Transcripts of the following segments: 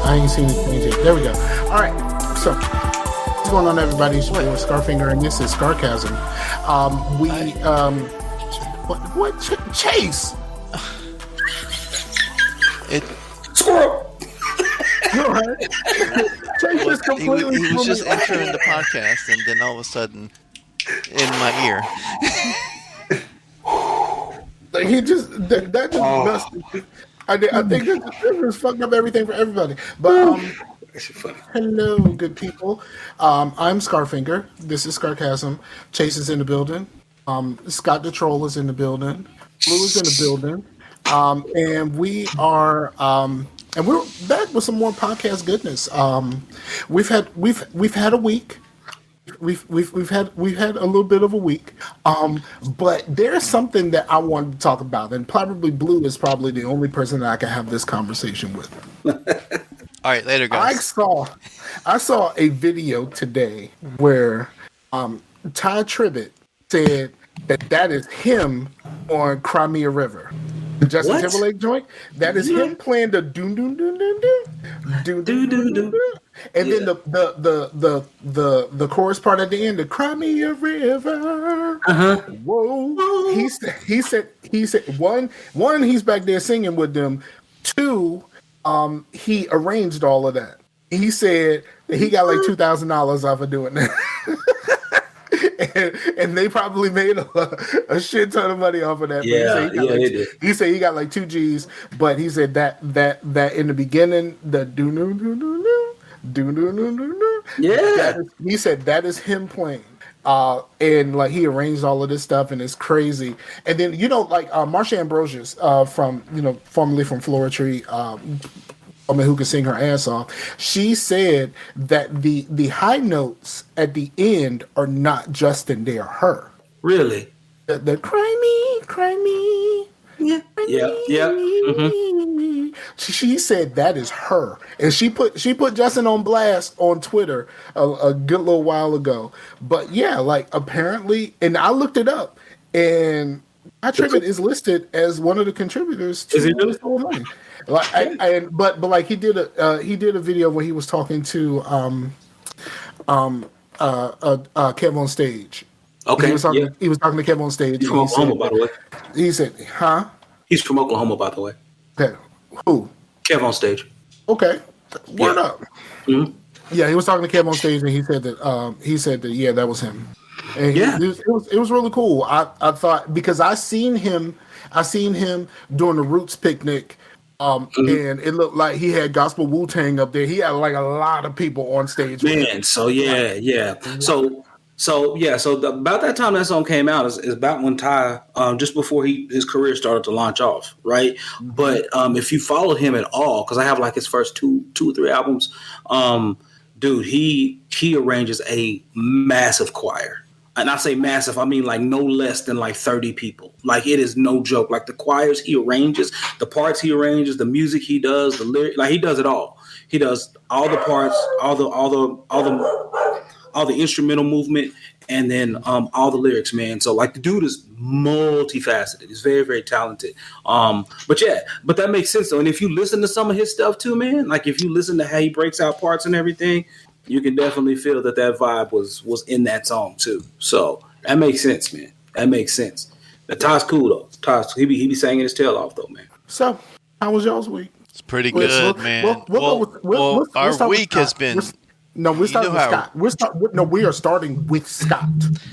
I ain't seen it change yet. There we go. All right. So, what's going on, everybody? It's your boy Scarfinger, and this is Scarcasm. Chase? Squirrel! You're right. Chase is completely. He was just entering the podcast, and then all of a sudden, in my ear. Like he just that just busted. I think that just fucked up everything for everybody. But hello, good people. I'm Scarfinger. This is Scarcasm. Chase is in the building. Scott the Troll is in the building. Blue is in the building. And we are and we're back with some more podcast goodness. We've had a week. We've had a little bit of a week, but there's something that I wanted to talk about, and probably Blue is probably the only person that I can have this conversation with. All right, later, guys. I saw a video today where Ty Tribbett said that is him on Crimea River. The Justin Timberlake joint. That is him playing the doom doom doom doom doom doom doom doom. And then the chorus part at the end, the Crimea River. Whoa. He said one, he's back there singing with them. Two, he arranged all of that. He said that he got like $2,000 off of doing that. And they probably made a shit ton of money off of that. He said he got like 2 G's, but he said that in the beginning, the do no do no no do no no no no. Yeah, he said that is him playing. And like he arranged all of this stuff, and it's crazy. And then like Marsha Ambrosius, from formerly from Flora Tree, who can sing her ass off. She said that the high notes at the end are not Justin, they are her. Really? The cry me. Yeah. Mm-hmm. She said that is her, and she put Justin on blast on Twitter a good little while ago. But yeah, like apparently, and I looked it up, and my Tribbett is listed as one of the contributors to this whole thing. Like, but like he did a video where he was talking to Kev on stage. Okay. He was talking to Kev on stage. He's from Oklahoma, by the way. He said, huh? He's from Oklahoma, by the way. Okay. Who? Kev on stage. Okay. Word up. Mm-hmm. Yeah, he was talking to Kev on stage, and he said that that was him. And it was really cool. I thought, because I seen him during the Roots picnic. And it looked like he had Gospel Wu-Tang up there. He had like a lot of people on stage. Man, so yeah. So about that time that song came out is about when Ty, just before his career started to launch off, right? Mm-hmm. But if you followed him at all, because I have like his first two or three albums, dude, he arranges a massive choir. And I say massive, I mean like no less than like 30 people. Like it is no joke. Like the choirs he arranges, the parts he arranges, the music he does, the lyric, like he does it all. He does all the parts, all the instrumental movement, and then all the lyrics, man. So like the dude is multifaceted. He's very, very talented. But that makes sense though. And if you listen to some of his stuff too, man, like if you listen to how he breaks out parts and everything, you can definitely feel that vibe was in that song too. So that makes sense, man. That makes sense. The Ty's cool though. Ty's he be singing his tail off though, man. So how was y'all's week? It's pretty good, man. Our week has been. We're starting with Scott. We are starting with Scott.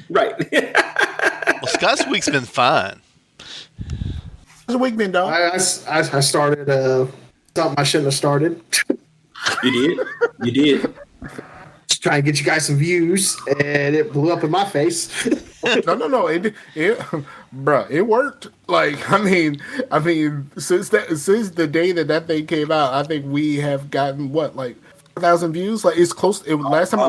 Right. Well, Scott's week's been fine. How's the week been, dog? I started something I shouldn't have started. You did. Just trying to get you guys some views, and it blew up in my face. No. It worked. Like, I mean, since the day that thing came out, I think we have gotten what, like 4,000 views. Like it's close. Last time I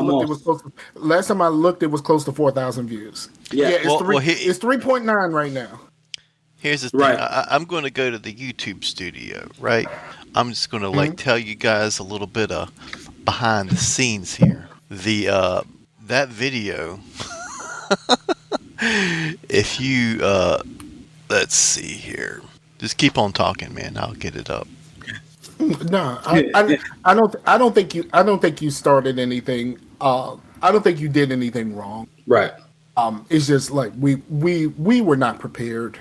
looked, it was close to 4,000 views. Yeah, it's 3.9 right now. Here's the thing. Right. I'm going to go to the YouTube studio, right? I'm just going to tell you guys a little bit of behind the scenes here. That video. If you let's see here, just keep on talking, man. I'll get it up. No, I don't think you started anything. I don't think you did anything wrong. Right. It's just like we were not prepared.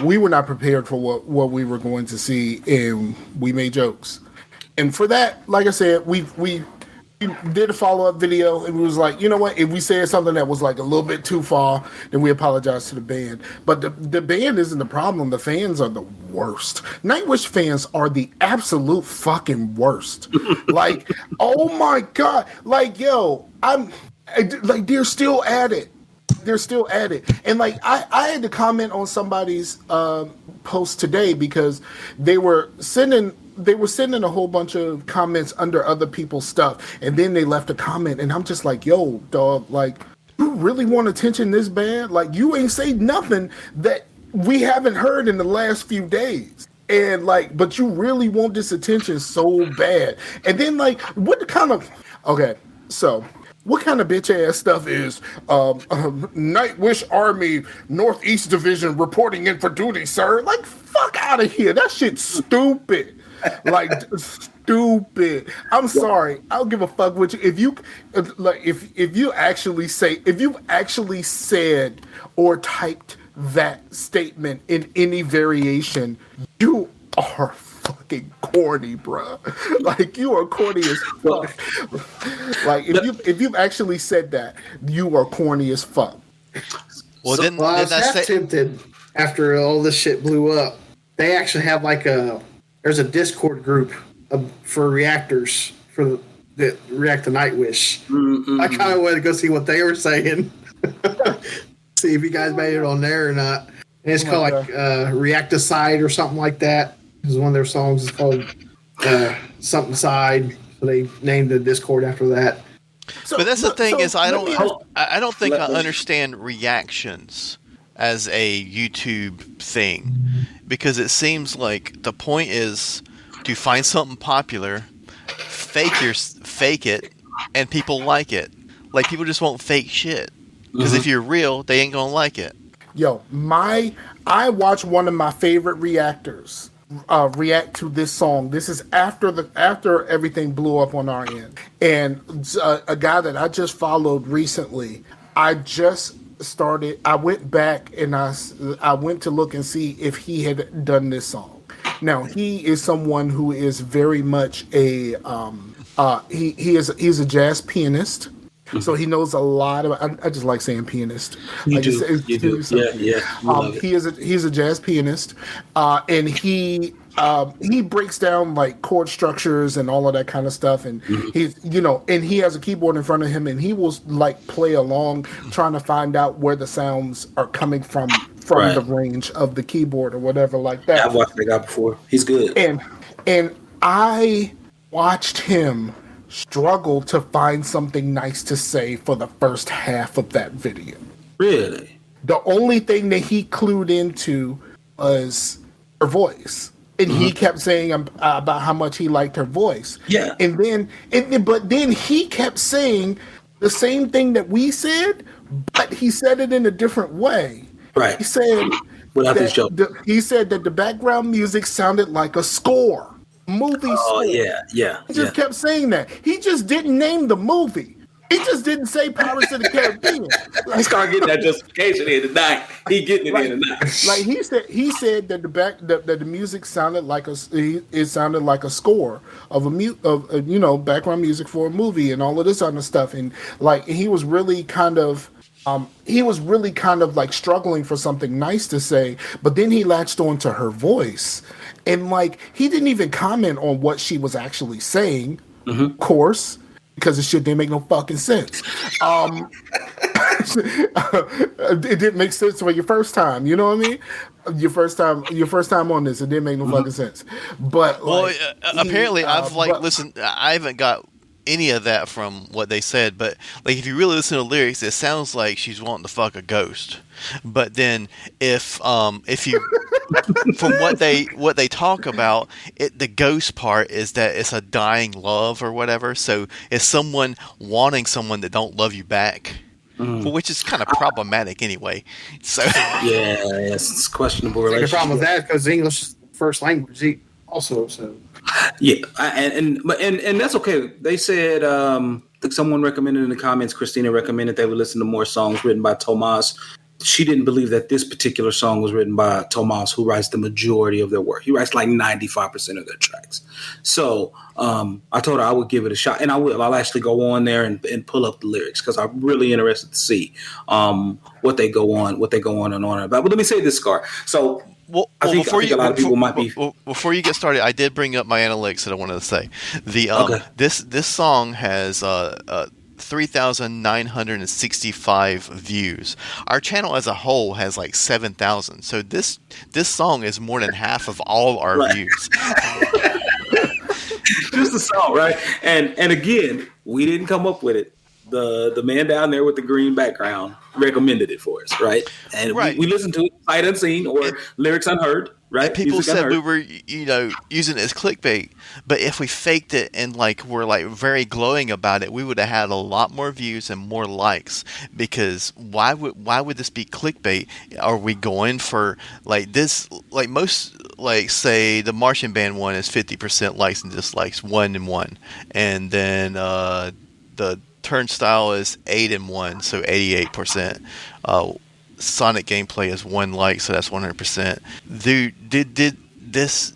We were not prepared for what we were going to see, and we made jokes. And for that, like I said, we did a follow up video, and we was like, you know what? If we said something that was like a little bit too far, then we apologize to the band. But the band isn't the problem. The fans are the worst. Nightwish fans are the absolute fucking worst. Like, oh my god, like yo, like they're still at it. They're still at it. And like I had to comment on somebody's post today because they were sending a whole bunch of comments under other people's stuff, and then they left a comment, and I'm just like, yo, dog, like, you really want attention this bad? Like, you ain't say nothing that we haven't heard in the last few days. And like, but you really want this attention so bad. And then like, what kind of bitch ass stuff is Nightwish Army Northeast Division reporting in for duty, sir? Like, fuck out of here. That shit's stupid. Like, stupid. I'm sorry. I don't give a fuck what you. If you actually said or typed that statement in any variation, you are fucking corny, bro. Like, you are corny as fuck. Like, if you've actually said that, you are corny as fuck. Well, I was half tempted after all this shit blew up. They actually have like there's a Discord group for reactors that react to Nightwish. Mm-hmm. I kind of wanted to go see what they were saying. See if you guys made it on there or not. And it's called like Reacticide or something like that. Because one of their songs is called something side. So they named the Discord after that. But that's the thing is I don't think I understand reactions as a YouTube thing, because it seems like the point is to find something popular, fake it, and people like it. Like, people just won't fake shit, because if you're real, they ain't gonna like it. Yo, I watched one of my favorite reactors react to this song. This is after everything blew up on our end, and a guy that I just followed recently. I went back and I went to look and see if he had done this song. Now, he is someone who is very much he's a jazz pianist. So he knows a lot about. I just like saying pianist. You do. Yeah. He's a jazz pianist, and he breaks down like chord structures and all of that kind of stuff. And and he has a keyboard in front of him, and he will like play along, trying to find out where the sounds are coming from the range of the keyboard or whatever like that. I've watched that guy before. He's good. And I watched him struggle to find something nice to say for the first half of that video. Really? The only thing that he clued into was her voice. And he kept saying about how much he liked her voice. Yeah. But then he kept saying the same thing that we said, but he said it in a different way. Right. He said he said that the background music sounded like a score. Movie score. Oh, yeah. He just kept saying that. He just didn't name the movie. He just didn't say Pirates of the Caribbean. He's gonna get that justification in tonight. He getting it in tonight. Like he said that the music sounded like a score of a background music for a movie and all of this other stuff, and like he was really kind of like struggling for something nice to say, but then he latched on to her voice. And like he didn't even comment on what she was actually saying, of course, because the shit didn't make no fucking sense. It didn't make sense for your first time. You know what I mean? Your first time on this, it didn't make no fucking sense. But apparently, listened. I haven't got any of that from what they said, but like if you really listen to the lyrics, it sounds like she's wanting to fuck a ghost. But then if you from what they talk about, the ghost part is that it's a dying love or whatever. So it's someone wanting someone that don't love you back, which is kind of problematic anyway. So it's questionable. The problem with that is because English is the first language also. So Yeah, and that's okay. They said someone recommended in the comments. Christina recommended they would listen to more songs written by Tomas. She didn't believe that this particular song was written by Tomas, who writes the majority of their work. He writes like 95% of their tracks. So I told her I would give it a shot, and I will. I'll actually go on there and pull up the lyrics because I'm really interested to see what they go on and on about. But let me say this, Scar. So. I think a lot of people might be. Before you get started, I did bring up my analytics that I wanted to say. This song has 3,965 views. Our channel as a whole has like 7,000. So this song is more than half of all our views. Just the song, right? And again, we didn't come up with it. The man down there with the green background recommended it for us, right? And we listened to it sight unseen or lyrics unheard, right? People said we were, using it as clickbait. But if we faked it and we're very glowing about it, we would have had a lot more views and more likes. Because why would this be clickbait? Are we going for this? Most say the Martian Band one is 50% likes and dislikes, 1 and 1, and then the Turnstile is 8 and 1, so 88%. Sonic Gameplay is 1 like, so that's 100%. Did this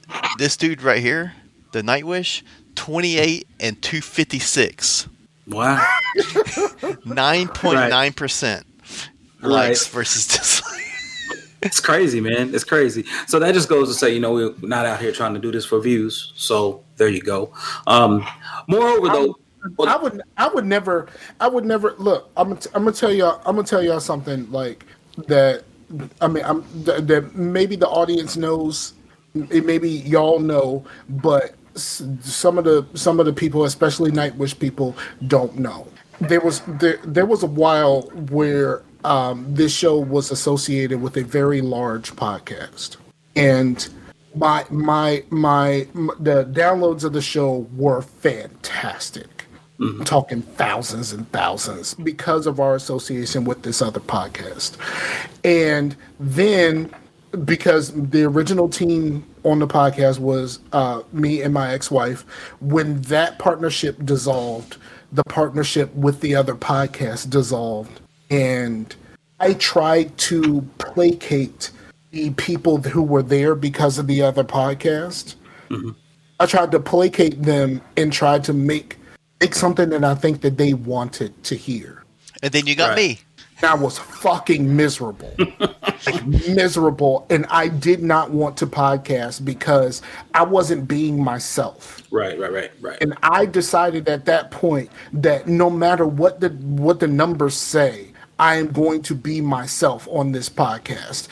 dude right here, the Nightwish, 28 and 256. Wow. 9.9% likes versus dislikes. It's crazy, man. It's crazy. So that just goes to say, we're not out here trying to do this for views. So there you go. Moreover, though. I would never look. I'm gonna tell y'all something like that. I mean, that maybe the audience knows, maybe y'all know, but some of the people, especially Nightwish people, don't know. There was a while where this show was associated with a very large podcast, and the downloads of the show were fantastic. Mm-hmm. Talking thousands and thousands because of our association with this other podcast. And then because the original team on the podcast was me and my ex-wife, when that partnership dissolved, the partnership with the other podcast dissolved. And I tried to placate the people who were there because of the other podcast. Mm-hmm. I tried to placate them and tried to make something that I think that they wanted to hear. And then you got me. I was fucking miserable. Miserable. And I did not want to podcast because I wasn't being myself. Right. And I decided at that point that no matter what the numbers say, I am going to be myself on this podcast.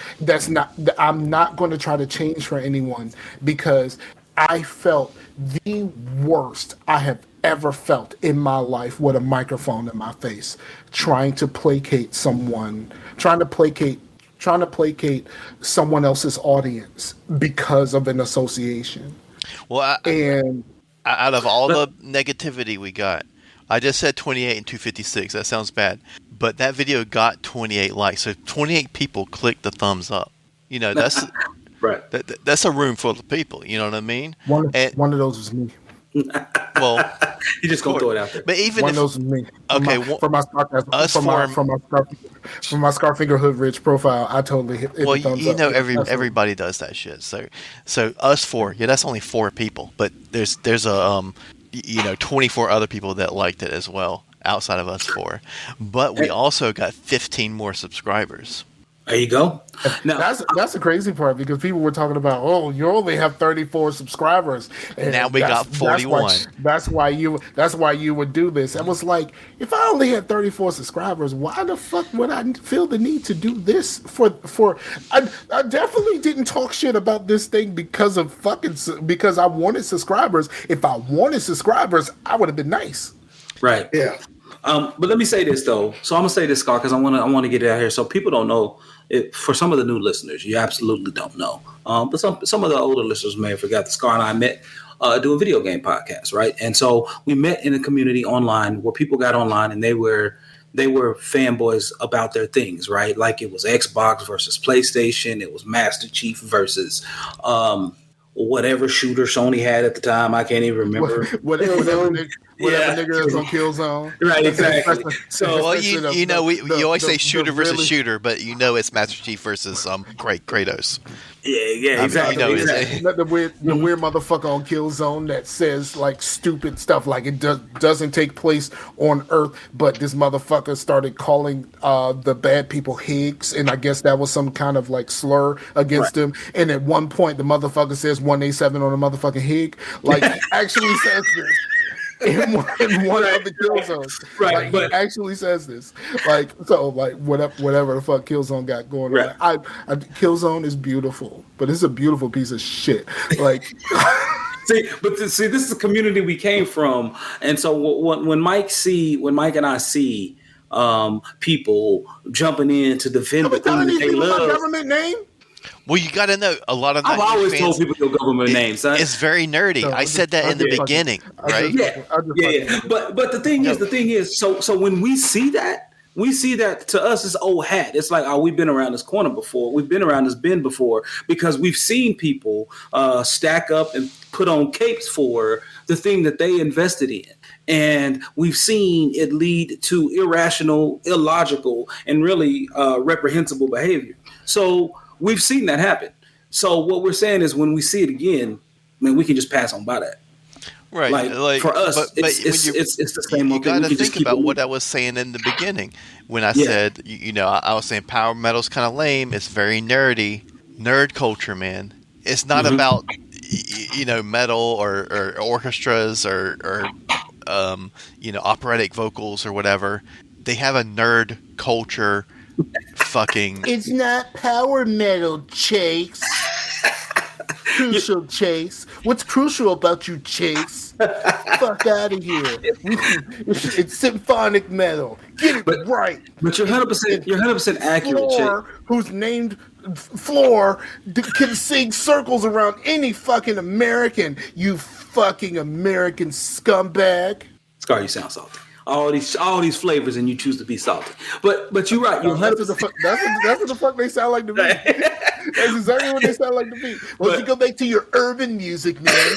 I'm not going to try to change for anyone because I felt the worst I have ever felt in my life with a microphone in my face, trying to placate someone someone else's audience because of an association. Well, out of all the negativity we got, I just said 28 and 256. That sounds bad, but that video got 28 likes. So 28 people clicked the thumbs up. That's right. That's a room full of people. You know what I mean? One of those was me. Well, you just gonna throw it out there. But even one of those was me. Okay, from my Scarfinger Hood Rich profile, I totally hit the thumbs up. Everybody does that shit. So us 4, that's only 4 people, but there's a 24 other people that liked it as well outside of us 4. But we also got 15 more subscribers. There you go. Now, that's the crazy part because people were talking about, oh, you only have 34 subscribers. And now we got 41. That's why you would do this. I was like, if I only had 34 subscribers, why the fuck would I feel the need to do this for I definitely didn't talk shit about this thing because I wanted subscribers. If I wanted subscribers, I would have been nice. Right. Yeah. But let me say this though. So I'm gonna say this, Scar, because I want to get it out here so people don't know. For some of the new listeners, you absolutely don't know. But some of the older listeners may have forgot that Scar and I met doing video game podcasts, right? And so we met in a community online where people got online and they were fanboys about their things, right? Like it was Xbox versus PlayStation, it was Master Chief versus whatever shooter Sony had at the time. I can't even remember. Whatever nigga is on Killzone. Right, exactly. So you always say shooter versus shooter, but it's Master Chief versus Kratos. Yeah, exactly. Exactly. The weird motherfucker on Killzone that says like stupid stuff, like it doesn't take place on Earth, but this motherfucker started calling the bad people Higgs, and I guess that was some kind of like slur against him. And at one point, the motherfucker says 187 on a motherfucking Hig. Like he actually says this. In one of the Killzones, right? Like, he actually says this, like whatever the fuck Killzone got going on. I Killzone is beautiful, but it's a beautiful piece of shit. Like, see, this is the community we came from, and so when Mike and I see people jumping in to defend the thing that they love, my government name. Well, you got to know a lot of. I've always told people your government names. It's very nerdy. I said that in the beginning, right? Yeah. But the thing is, so when we see that to us it's old hat. It's like, oh, we've been around this corner before. We've been around this bend before because we've seen people stack up and put on capes for the thing that they invested in. And we've seen it lead to irrational, illogical, and really reprehensible behavior. So we've seen that happen. So what we're saying is when we see it again, man, we can just pass on by that. Right. Like for us, it's the same. You got to think about what I was saying in the beginning when I said, I was saying power metal's kind of lame. It's very nerdy. Nerd culture, man. It's not about, metal or orchestras or operatic vocals or whatever. They have a nerd culture. Fucking. It's not power metal, Chase. Crucial, Chase. What's crucial about you, Chase? Fuck out of here. It's symphonic metal. Get it right. But you're 100% accurate, Floor, who's named Floor, can sing circles around any fucking American. You fucking American scumbag. Scar, you sound salty. All these flavors, and you choose to be salty. But you're right. You're 100%. That's what the fuck they sound like to me. That's exactly what they sound like to me. Once you go back to your urban music, man.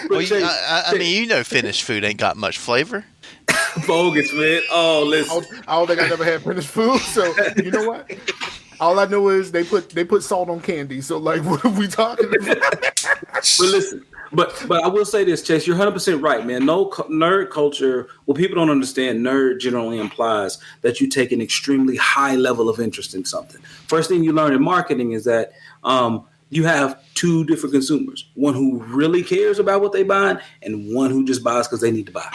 Well, Finnish food ain't got much flavor. Bogus, man. Oh, listen. I don't think I never had Finnish food, so you know what? All I know is they put salt on candy. So like, what are we talking about? But listen. But I will say this, Chase, you're 100% right, man. Nerd culture, what people don't understand, nerd generally implies that you take an extremely high level of interest in something. First thing you learn in marketing is that you have two different consumers, one who really cares about what they buy and one who just buys because they need to buy.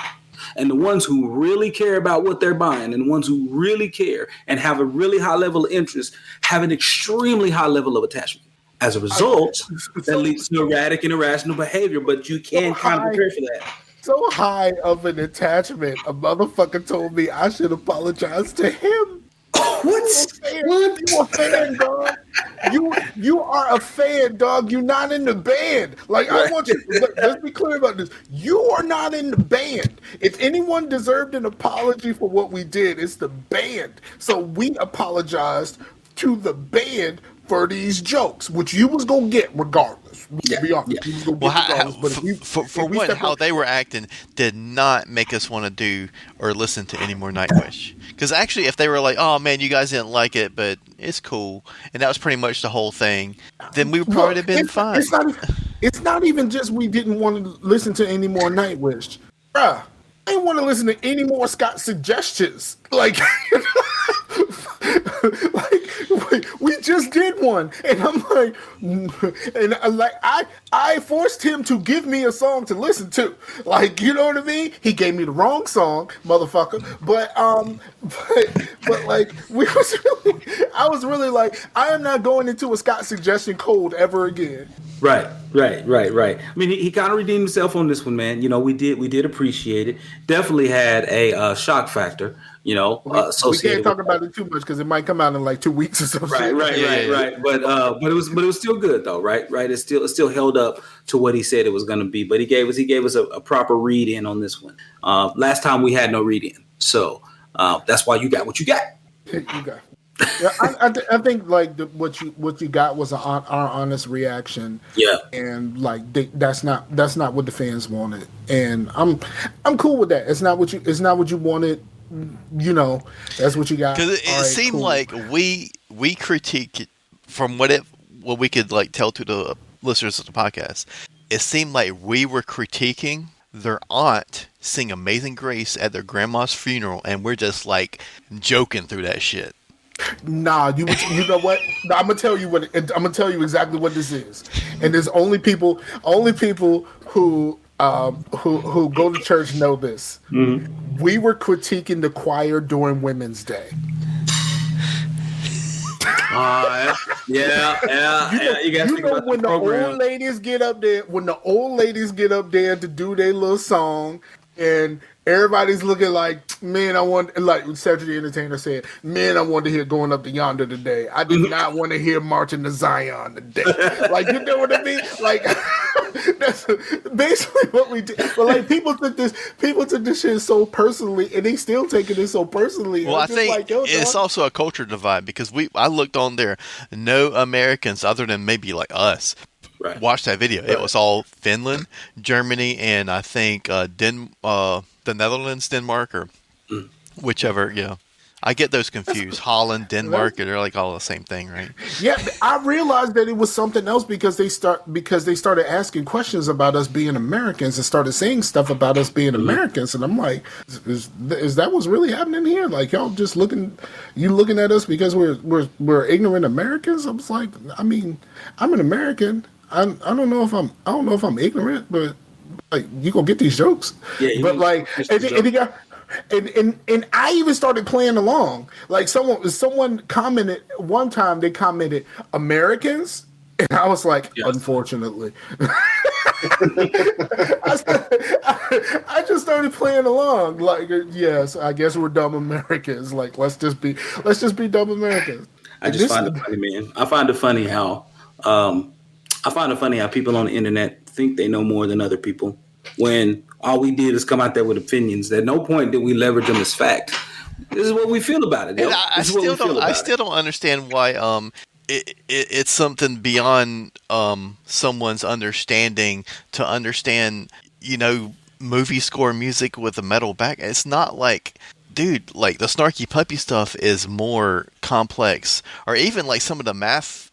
And the ones who really care about what they're buying and the ones who really care and have a really high level of interest have an extremely high level of attachment. As a result, that leads to erratic and irrational behavior, but you can't kind of prepare for that. So high of an attachment, a motherfucker told me I should apologize to him. What? You a fan, dog. You are a fan, dog. You're not in the band. Like, I want you. Let's be clear about this. You are not in the band. If anyone deserved an apology for what we did, it's the band. So we apologized to the band for these jokes, which you was gonna get regardless. To be honest, you was gonna get regardless. How they were acting did not make us want to do or listen to any more Nightwish. Because actually, if they were like, "Oh man, you guys didn't like it, but it's cool," and that was pretty much the whole thing, then we would probably have been fine. It's not even just we didn't want to listen to any more Nightwish, bruh. I didn't want to listen to any more Scott suggestions. Like, we just did one, and I'm like, I forced him to give me a song to listen to. Like, you know what I mean? He gave me the wrong song, motherfucker. But like, I was really like, I am not going into a Scott suggestion cold ever again. Right. I mean, he kind of redeemed himself on this one, man. We did appreciate it. Definitely had a shock factor, we can't talk about it too much because it might come out in like 2 weeks or something. Right. But it was still good though, right? It still held up to what he said it was going to be. But he gave us a proper read in on this one. Last time we had no read in, so that's why you got what you got. You got. Yeah, I think like what you got was our honest reaction. Yeah, and like that's not what the fans wanted, and I'm cool with that. It's not what you wanted. You know, that's what you got. Because it seemed cool. Like we critique it from what we could like tell to the listeners of the podcast. It seemed like we were critiquing their aunt sing Amazing Grace at their grandma's funeral, and we're just like joking through that shit. Nah, you know what? Nah, I'm gonna tell you exactly what this is, and there's only people who go to church know this. Mm-hmm. We were critiquing the choir during Women's Day. Yeah. You guys think about when the old ladies get up there, to do their little song, and everybody's looking like, man, I want, like Cedric the Entertainer said, man, I wanted to hear Going Up to Yonder today. I did not want to hear Marching to Zion today. Like, you know what I mean? Like, that's basically what we did. But like, people took this shit so personally, and they still taking it so personally. Well, I think like, it's also a culture divide, because I looked on there, no Americans other than maybe like us watched that video. Right. It was all Finland, Germany, and I think the Netherlands, Denmark, or whichever. Yeah, I get those confused. Holland, Denmark, they're like all the same thing, right? Yeah, I realized that it was something else because they started asking questions about us being Americans and started saying stuff about us being Americans, and I'm like, is that what's really happening here? Like, y'all just looking at us because we're ignorant Americans? I was like, I mean, I'm an American. I don't know if I'm ignorant, but like, you gonna get these jokes. Yeah, but like, and I even started playing along. Like, someone commented one time. They commented Americans, and I was like, unfortunately. I just started playing along. Like, yes, I guess we're dumb Americans. Like, let's just be dumb Americans. I just find it funny, man. I find it funny how people on the internet think they know more than other people, when all we did is come out there with opinions. At no point did we leverage them as fact. This is what we feel about it. I still don't understand why it's something beyond someone's understanding to understand, movie score music with a metal back. It's not like, dude, like the Snarky Puppy stuff is more complex, or even like some of the math,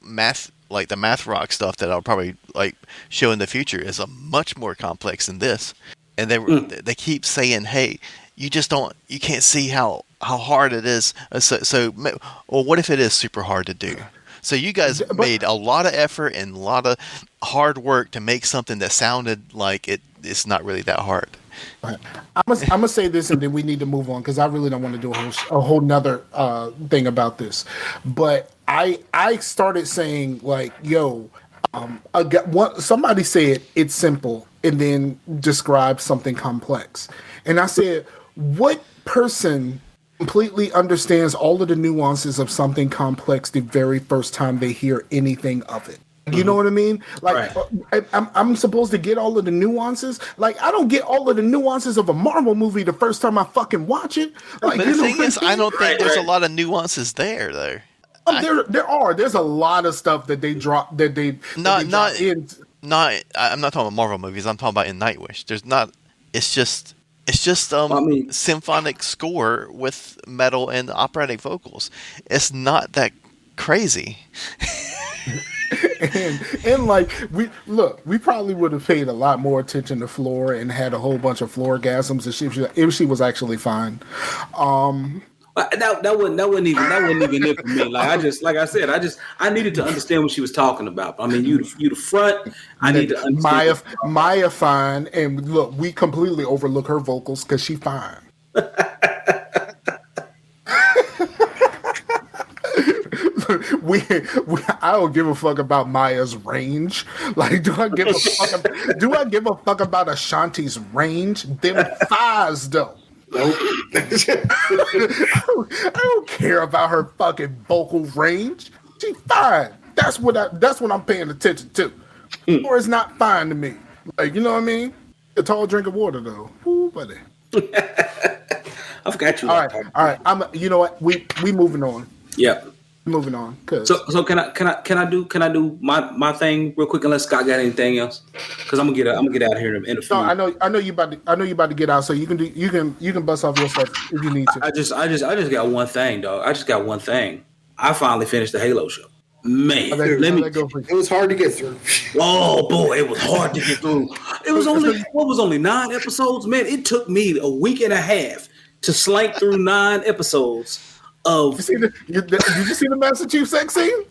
like the math rock stuff that I'll probably like show in the future is a much more complex than this. And they keep saying, hey, you can't see how hard it is. Well, what if it is super hard to do? So you guys made a lot of effort and a lot of hard work to make something that sounded like it's not really that hard. I'm gonna say this, and then we need to move on, because I really don't want to do a whole nother thing about this. But I started saying, like, yo, somebody said it's simple and then describe something complex, and I said, what person completely understands all of the nuances of something complex the very first time they hear anything of it? You know what I mean? Like, right. I'm supposed to get all of the nuances. Like, I don't get all of the nuances of a Marvel movie the first time I fucking watch it. Like, but the thing is, I don't think there's a lot of nuances there, though. There are. There's a lot of stuff that they drop. I'm not talking about Marvel movies. I'm talking about in Nightwish. There's not. It's just symphonic score with metal and operatic vocals. It's not that crazy. and like, we probably would have paid a lot more attention to Floor and had a whole bunch of floor gasms if she was actually fine. That wasn't even it for me. Like, I needed to understand what she was talking about. I mean, you the front. I need to understand. Maya fine, and look, we completely overlook her vocals because she fine. I don't give a fuck about Maya's range. Like, do I give a fuck about Ashanti's range? Them thighs, though. Nope. I don't care about her fucking vocal range. She's fine. That's what I'm paying attention to. Or it's not fine to me. Like, you know what I mean? A tall drink of water, though. Ooh, buddy. I forgot you. All right. You know what? We moving on. Yep. moving on. So can I do my thing real quick unless Scott got anything else? Because I'm gonna get out of here in a few. No, I know you about to get out, so you can bust off your stuff if you need to. I just got one thing, dog. I just got one thing. I finally finished the Halo show. Man, it was hard to get through. Oh boy, it was hard to get through. It was only 9 episodes. Man, it took me a week and a half to slank through 9 episodes. Did you see the Master Chief sex scene?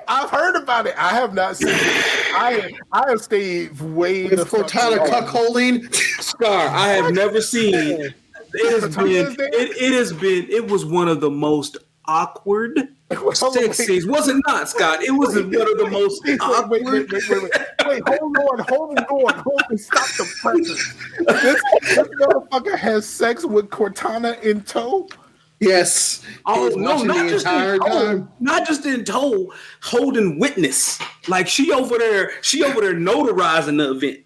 I've heard about it. I have not seen it. I have stayed way. Is Cortana cuckolding? Scar, I have never seen it. It was one of the most awkward sex scenes. Was it not, Scott? It was one of the most awkward. Wait, hold on. Stop the presses. This motherfucker has sex with Cortana in tow. Yes. Oh no! Not just in tow, holding witness. Like she over there notarizing the event.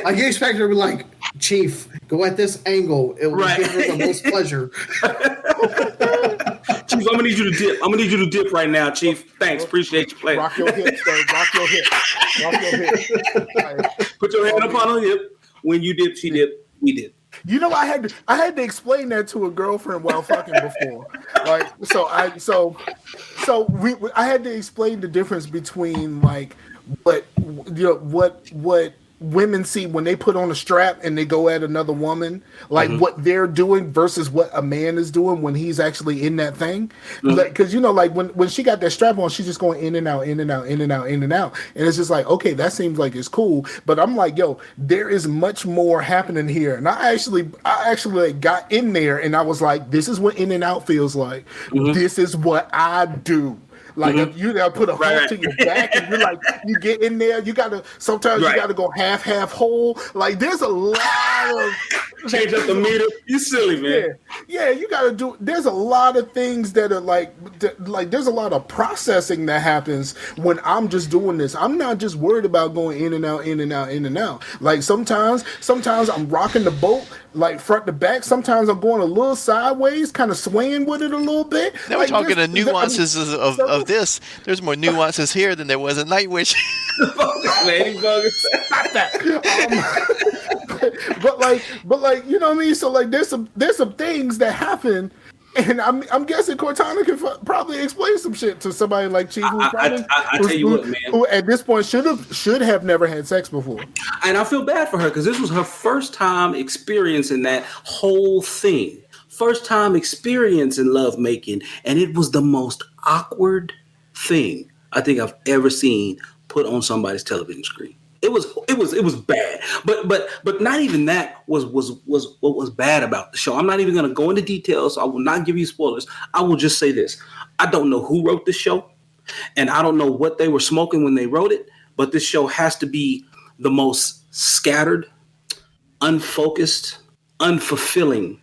Like you expect her to be like, Chief, go at this angle. It will give her the most pleasure. Chief, I'm gonna need you to dip right now, Chief. Thanks, appreciate you playing. Rock your hips, sir. Rock your hips. Put your hand up on her hip. When you dip, she dip. We dip. You know, I had to explain that to a girlfriend while fucking before. Like, I had to explain the difference between like what women see when they put on a strap and they go at another woman, like what they're doing versus what a man is doing when he's actually in that thing. Because like when she got that strap on, she's just going in and out, in and out, in and out, in and out, and it's just like, okay, that seems like it's cool. But I'm like, yo, there is much more happening here, and I actually got in there and I was like, this is what in and out feels like. This is what I do. Like if you gotta put a hook to your back and you're like, you get in there, you gotta go half whole. Like there's a lot of change up the meter. You silly, man. Yeah, you gotta do. There's a lot of things that are like there's a lot of processing that happens when I'm just doing this. I'm not just worried about going in and out, in and out, in and out. Like sometimes I'm rocking the boat like front to back. Sometimes I'm going a little sideways, kind of swaying with it a little bit. Now we're talking the nuances of this. There's more nuances here than there was in Nightwish. Stop that. But like you know what I mean. So like there's some things that happen. And I'm guessing Cortana can probably explain some shit to somebody like Chief, I tell you what, man, who at this point should have never had sex before. And I feel bad for her because this was her first time experiencing that whole thing, first time experiencing lovemaking, and it was the most awkward thing I think I've ever seen put on somebody's television screen. It was bad, but not even that was what was bad about the show. I'm not even going to go into details. So I will not give you spoilers. I will just say this: I don't know who wrote this show, and I don't know what they were smoking when they wrote it. But this show has to be the most scattered, unfocused, unfulfilling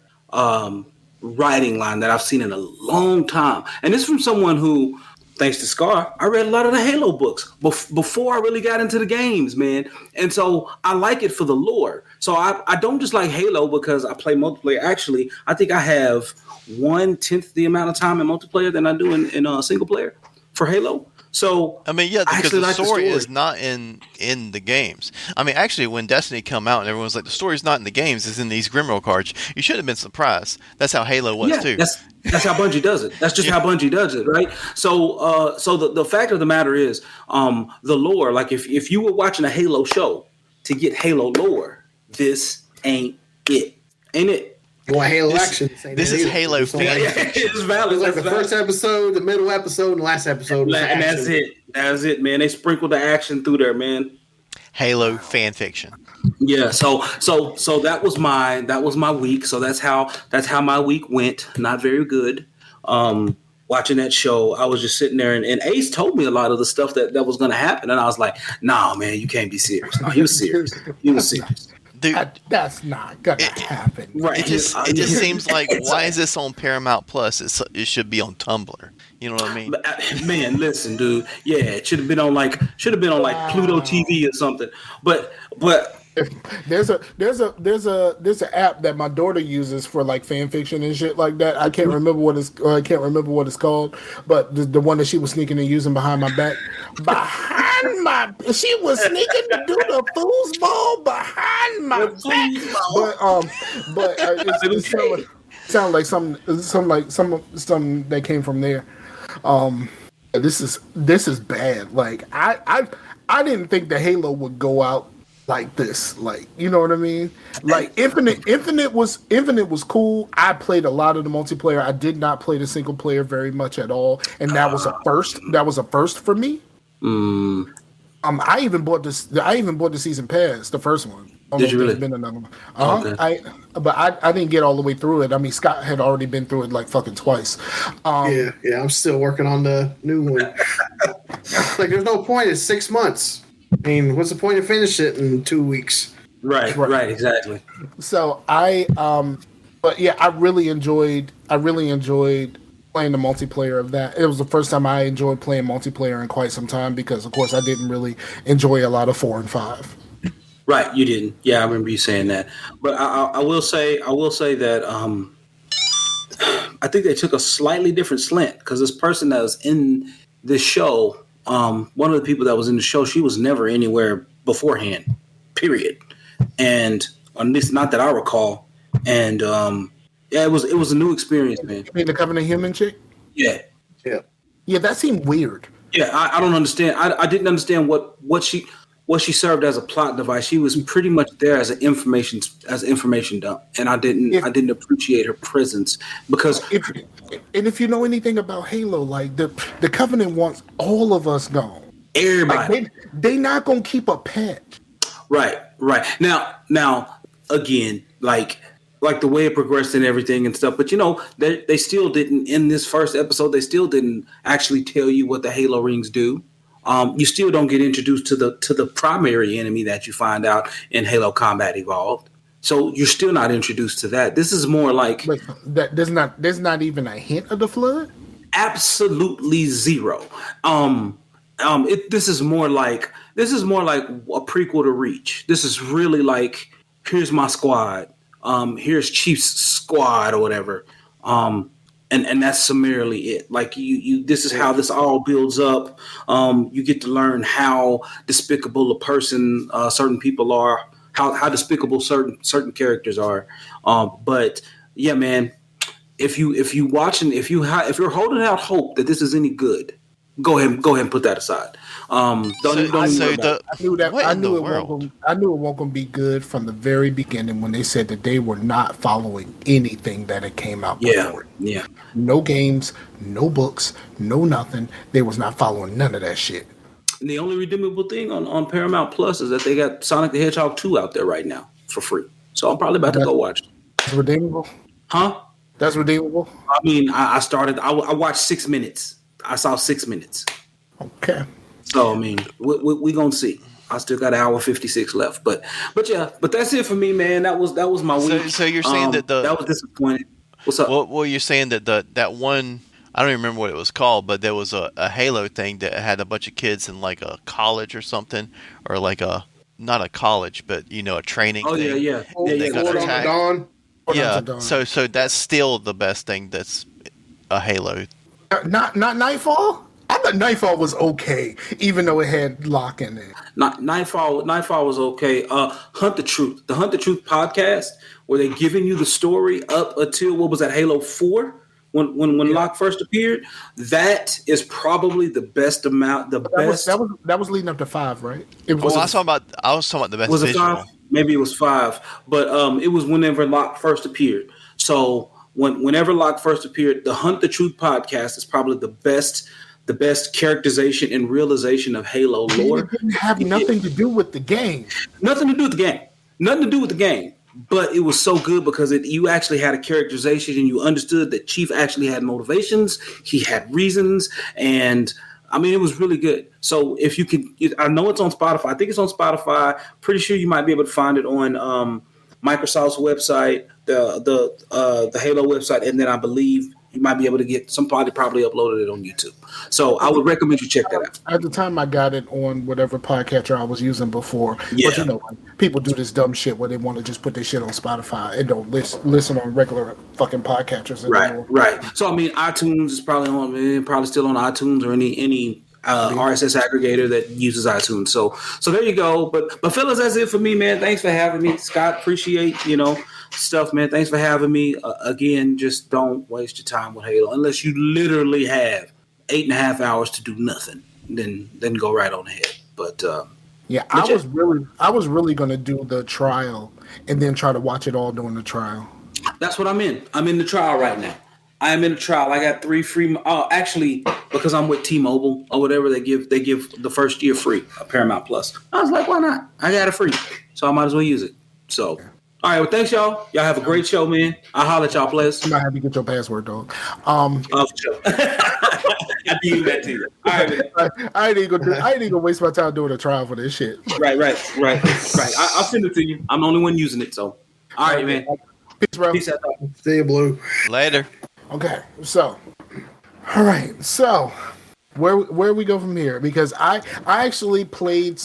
writing line that I've seen in a long time. And it's from someone who, thanks to Scar, I read a lot of the Halo books before I really got into the games, man. And so I like it for the lore. So I don't just like Halo because I play multiplayer. Actually, I think I have 1/10 the amount of time in multiplayer than I do in single player for Halo. So I mean, yeah, because the story is not in the games. I mean, actually, when Destiny come out and everyone's like, the story's not in the games, it's in these Grimroll cards. You should have been surprised. That's how Halo was too. That's how Bungie does it. That's just how Bungie does it, right? So the fact of the matter is, the lore. Like if you were watching a Halo show to get Halo lore, this ain't it. You want Halo action? This is Halo fan. It's valid. It's like the first episode, the middle episode, and the last episode. And that's it. That's it, man. They sprinkled the action through there, man. Halo fan fiction. Yeah. So that was my week. So that's how my week went. Not very good. Watching that show, I was just sitting there, and Ace told me a lot of the stuff that was going to happen, and I was like, "Nah, man, you can't be serious." No, he was serious. He was serious. Dude, that's not gonna happen. Right. It just seems like, why is this on Paramount Plus? It should be on Tumblr. You know what I mean? Man, listen, dude. Yeah, it should have been on like Pluto TV or something. But There's an app that my daughter uses for like fan fiction and shit like that. I can't remember what it's called, but the one that she was sneaking and using behind my back, she was sneaking to do the foosball behind my back. But it sound like some that came from there. This is bad. Like I didn't think the Halo would go out like this, like, you know what I mean? Like Infinite was cool. I played a lot of the multiplayer. I did not play the single player very much at all, and that was a first. That was a first for me. I even bought the season pass, the first one. Did you really? Been another one. Okay. I didn't get all the way through it. I mean, Scott had already been through it like fucking twice. Yeah. I'm still working on the new one. Like, there's no point. It's 6 months. I mean, what's the point of finish it in 2 weeks? Right, exactly. So but yeah, I really enjoyed playing the multiplayer of that. It was the first time I enjoyed playing multiplayer in quite some time because, of course, I didn't really enjoy a lot of 4 and 5. Right, you didn't. Yeah, I remember you saying that. But I will say that I think they took a slightly different slant because this person that was in this show, one of the people that was in the show, she was never anywhere beforehand, period. And at least not that I recall. And yeah, it was a new experience, man. You mean the Covenant Human chick? Yeah. That seemed weird. Yeah, I don't understand. I didn't understand what she served as a plot device. She was pretty much there as an information dump, and I didn't appreciate her presence because if you know anything about Halo, like the Covenant wants all of us gone. Everybody, like they not gonna keep a pet. Right. Now again, like the way it progressed and everything and stuff, but they still didn't, in this first episode, they still didn't actually tell you what the Halo rings do. You still don't get introduced to the primary enemy that you find out in Halo Combat Evolved. So you're still not introduced to that. This is more like there's not even a hint of the Flood. Absolutely zero. This is more like a prequel to Reach. This is really like, here's my squad. Here's Chief's squad or whatever. And that's summarily it. Like you this is how this all builds up. You get to learn how despicable a person, certain people are, how despicable certain characters are. But yeah, man, if you're holding out hope that this is any good, go ahead and put that aside. I knew it wasn't going to be good from the very beginning when they said that they were not following anything that had came out before. Yeah. No games, no books, no nothing. They was not following none of that shit. And the only redeemable thing on Paramount Plus is that they got Sonic the Hedgehog 2 out there right now for free. So I'm probably about to go watch it. That's redeemable? Huh? That's redeemable? I mean, I watched 6 minutes. I saw 6 minutes. Okay. So I mean, we gonna see. I still got 1:56 left, but that's it for me, man. That was my week. So you're saying that was disappointing. What's up? Well, you're saying that that one, I don't even remember what it was called, but there was a Halo thing that had a bunch of kids in like a college or something, or like not a college, but a training thing. Yeah. They got attacked. Yeah. Dawn. So that's still the best thing that's a Halo. Not Nightfall? I thought Nightfall was okay, even though it had Locke in it. Nightfall was okay. Hunt the Truth podcast, where they're giving you the story up until what was that, Halo 4, when Locke first appeared. That is probably the best amount. That was leading up to 5, right? I was talking about the best. Was it 5? Maybe it was 5, but it was whenever Locke first appeared. So whenever Locke first appeared, the Hunt the Truth podcast is probably the best characterization and realization of Halo lore. It didn't have nothing to do with the game. Nothing to do with the game. But it was so good because you actually had a characterization and you understood that Chief actually had motivations. He had reasons. And I mean, it was really good. So if you can, I know it's on Spotify. I think it's on Spotify. Pretty sure you might be able to find it on Microsoft's website, the Halo website. And then I believe You might be able to get somebody probably uploaded it on YouTube. So I would recommend you check that out. At the time, I got it on whatever podcatcher I was using before. Yeah. But like, people do this dumb shit where they want to just put their shit on Spotify and don't listen on regular fucking podcatchers anymore. Right. So I mean, iTunes is probably still on iTunes or any RSS aggregator that uses iTunes. So there you go. But fellas, that's it for me, man. Thanks for having me, Scott. Appreciate stuff, man. Thanks for having me. Again, just don't waste your time with Halo unless you literally have 8.5 hours to do nothing. Then go right on ahead. But I was really gonna do the trial and then try to watch it all during the trial. That's what I'm in. I'm in the trial right now. I am in a trial. I got 3 free. Actually, because I'm with T-Mobile or whatever, they give the first year free, Paramount Plus. I was like, why not? I got it free, so I might as well use it. So, all right. Well, thanks, y'all. Y'all have a great show, man. I'll holler at y'all, players. I might have to get your password, dog. For sure. I do use that too. All right, man. I ain't gonna waste my time doing a trial for this shit. Right. I'll send it to you. I'm the only one using it, so. All right, man. Peace, bro. Peace out. See you, Blue. Later. Okay, so, all right, so where we go from here? Because I actually played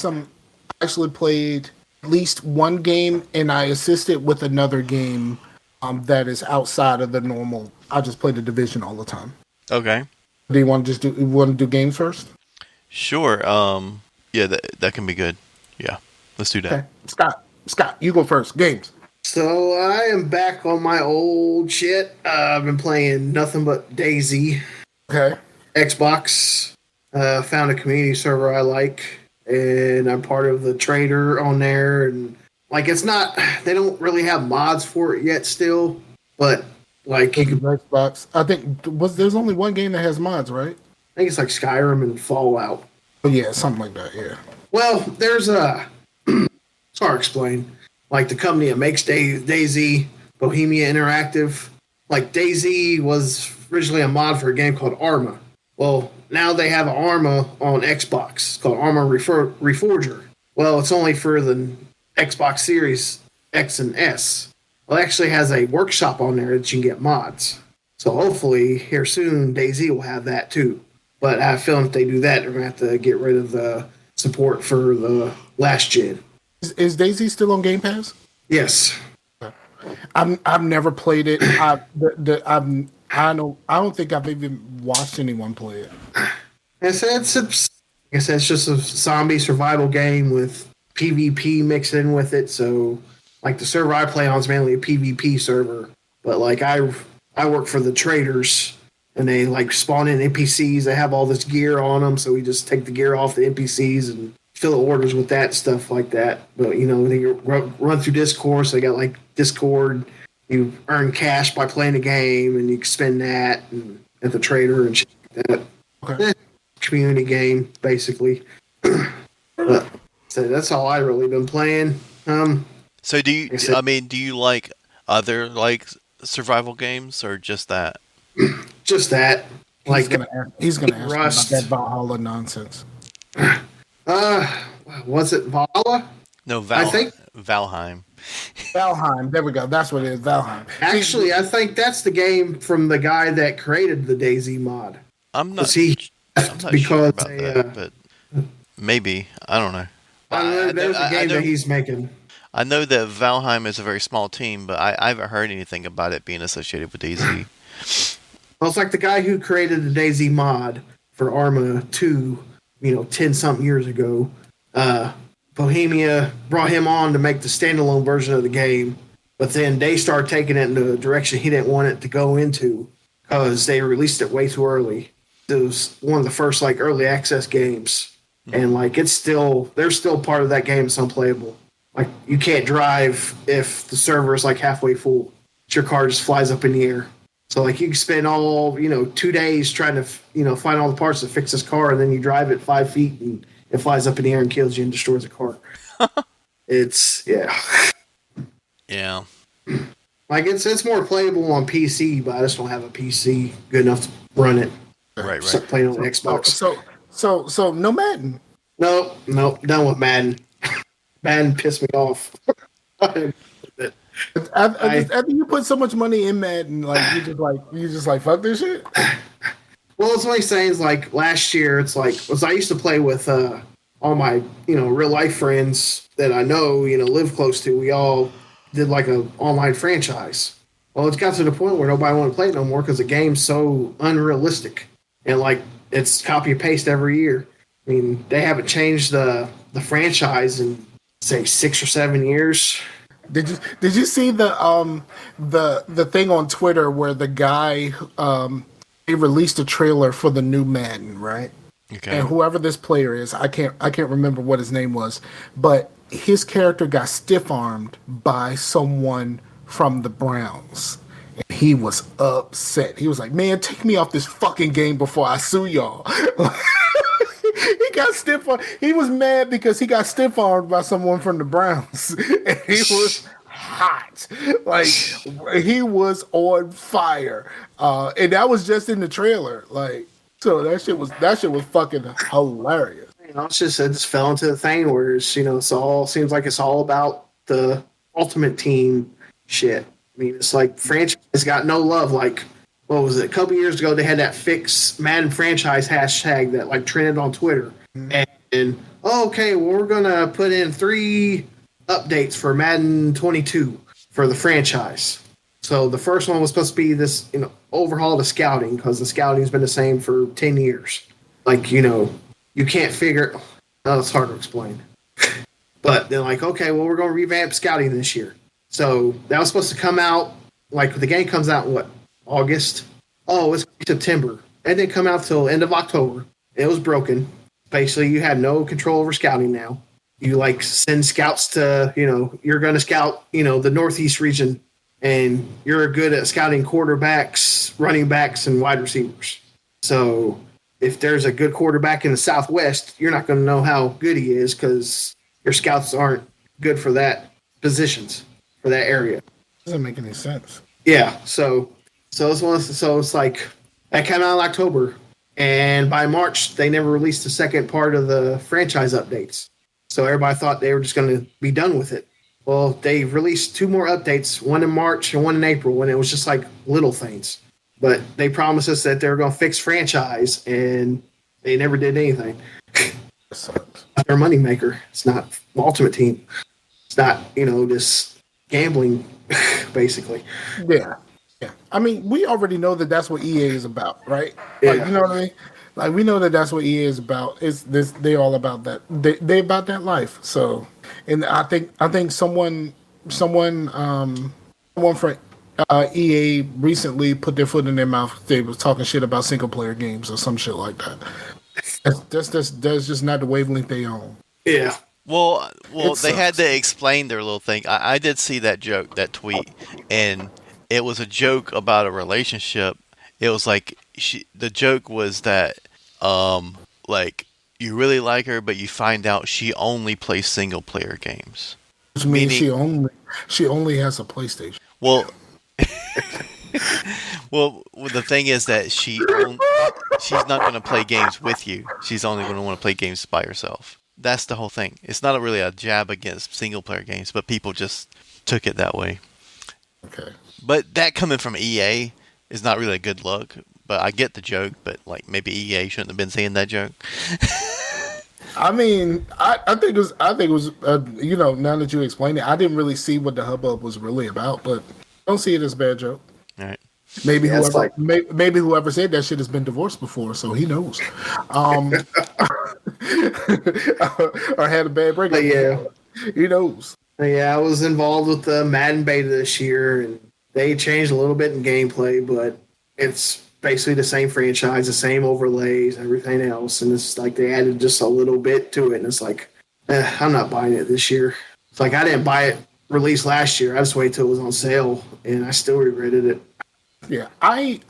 at least one game, and I assisted with another game that is outside of the normal. I just play the Division all the time. Okay. Do you want to do games first? Sure. Yeah, that can be good. Yeah, let's do that. Okay, Scott, you go first. Games. So I am back on my old shit. I've been playing nothing but DayZ. Okay. Xbox. Found a community server I like, and I'm part of the trader on there. And like, it's not, they don't really have mods for it yet still, but like you can, Xbox. I think there's only one game that has mods, right? I think it's like Skyrim and Fallout. Oh yeah, something like that. Yeah. Well, there's a it's hard to explain. Like the company that makes DayZ, Bohemia Interactive. Like DayZ was originally a mod for a game called Arma. Well, now they have Arma on Xbox. It's called Arma Reforger. Well, it's only for the Xbox Series X and S. Well, it actually has a workshop on there that you can get mods. So hopefully here soon DayZ will have that too. But I have a feeling if they do that, they're going to have to get rid of the support for the last gen. Is DayZ still on Game Pass? Yes. I've never played it. I don't think I've even watched anyone play it. It's just a zombie survival game with PvP mixed in with it. So, like the server I play on is mainly a PvP server, but like I work for the traders, and they like spawn in NPCs. They have all this gear on them, so we just take the gear off the NPCs and fill orders with that stuff like that. But they run through Discord, so they got like Discord. You earn cash by playing the game, and you can spend that at the trader and shit like that. Okay. Community game, basically. So that's all I really been playing. So do you like other like survival games or just that? Just that. He's gonna ask Rust. about that Valhalla nonsense. Was it Valhalla? No, I think Valheim. Valheim. There we go. That's what it is. Valheim. Actually, I think that's the game from the guy that created the DayZ mod. I'm not sure about that, but maybe. I don't know. There's a game that he's making. I know that Valheim is a very small team, but I haven't heard anything about it being associated with DayZ. Well, it's like the guy who created the DayZ mod for Arma 2, 10-something years ago. Bohemia brought him on to make the standalone version of the game, but then they started taking it in the direction he didn't want it to go into because they released it way too early. It was one of the first early access games, and they're still part of that game. It's unplayable. Like you can't drive if the server is halfway full. Your car just flies up in the air. So you can spend all 2 days trying to find all the parts to fix this car, and then you drive it 5 feet and it flies up in the air and kills you and destroys the car. It's yeah. It's more playable on PC, but I just don't have a PC good enough to run it. Right. Playing on Xbox. So no Madden. No, done with Madden. Madden pissed me off. After you put so much money in Madden, like you just like fuck this shit. Well, it's only saying is like last year. It's like I used to play with all my real life friends that I know live close to. We all did like an online franchise. Well, it's got to the point where nobody want to play it no more because the game's so unrealistic and like it's copy and paste every year. I mean, they haven't changed the franchise in say 6 or 7 years. Did you see the thing on Twitter where the guy they released a trailer for the new Madden, right? Okay. And whoever this player is, I can't remember what his name was, but his character got stiff-armed by someone from the Browns. And he was upset. He was like, "Man, take me off this fucking game before I sue y'all." He got stiff-armed. He was mad because he got stiff-armed by someone from the Browns. And he was hot. Like, he was on fire. And that was just in the trailer. Like, so that shit was fucking hilarious. It just fell into the thing where it's all seems like it's all about the Ultimate Team shit. I mean, it's like franchise got no love. Like, what was it? A couple years ago, they had that fix Madden franchise hashtag that like trended on Twitter. And okay, well, we're gonna put in 3 updates for Madden 22 for the franchise. So the first one was supposed to be this, overhaul the scouting because the scouting's been the same for 10 years. Like, you can't figure. Oh, it's hard to explain. But they're like, okay, well, we're going to revamp scouting this year. So that was supposed to come out, like, the game comes out in what, August? Oh, it's September. It didn't come out till end of October. It was broken. Basically, you had no control over scouting now. You, like, send scouts to, you're going to scout, the Northeast region, and you're good at scouting quarterbacks, running backs, and wide receivers. So if there's a good quarterback in the Southwest, you're not going to know how good he is because your scouts aren't good for that positions, for that area. Doesn't make any sense. Yeah, so it's like that came out in October, and by March they never released the second part of the franchise updates. So everybody thought they were just going to be done with it. Well, they released 2 more updates, one in March and one in April, and it was just like little things. But they promised us that they were going to fix franchise, and they never did anything. It's their moneymaker. It's not Ultimate Team. It's not, this gambling, basically. Yeah. Yeah. I mean, we already know that that's what EA is about, right? Yeah. Like, you know what I mean? Like, we know that that's what EA is about. It's this. They're all about that. They about that life. So, and I think someone from EA recently put their foot in their mouth. They was talking shit about single player games or some shit like that. That's just not the wavelength they own. Yeah. Well, they had to explain their little thing. I did see that joke, that tweet, and it was a joke about a relationship. It was like the joke was that, like, you really like her, but you find out she only plays single player games. Which means she only has a PlayStation. Well, the thing is that she's not going to play games with you. She's only going to want to play games by herself. That's the whole thing. It's not really a jab against single player games, but people just took it that way. Okay. But that coming from EA is not really a good look. But I get the joke, but like maybe EA shouldn't have been saying that joke. I mean, I think it was now that you explain it, I didn't really see what the hubbub was really about, but I don't see it as a bad joke. All right. Maybe whoever said that shit has been divorced before, so he knows. Or had a bad breakup. Yeah, he knows. Yeah, I was involved with the Madden beta this year, and they changed a little bit in gameplay, but it's basically the same franchise, the same overlays, everything else, and it's like they added just a little bit to it, and it's like, I'm not buying it this year. It's like I didn't buy it released last year. I just waited till it was on sale, and I still regretted it. Yeah, I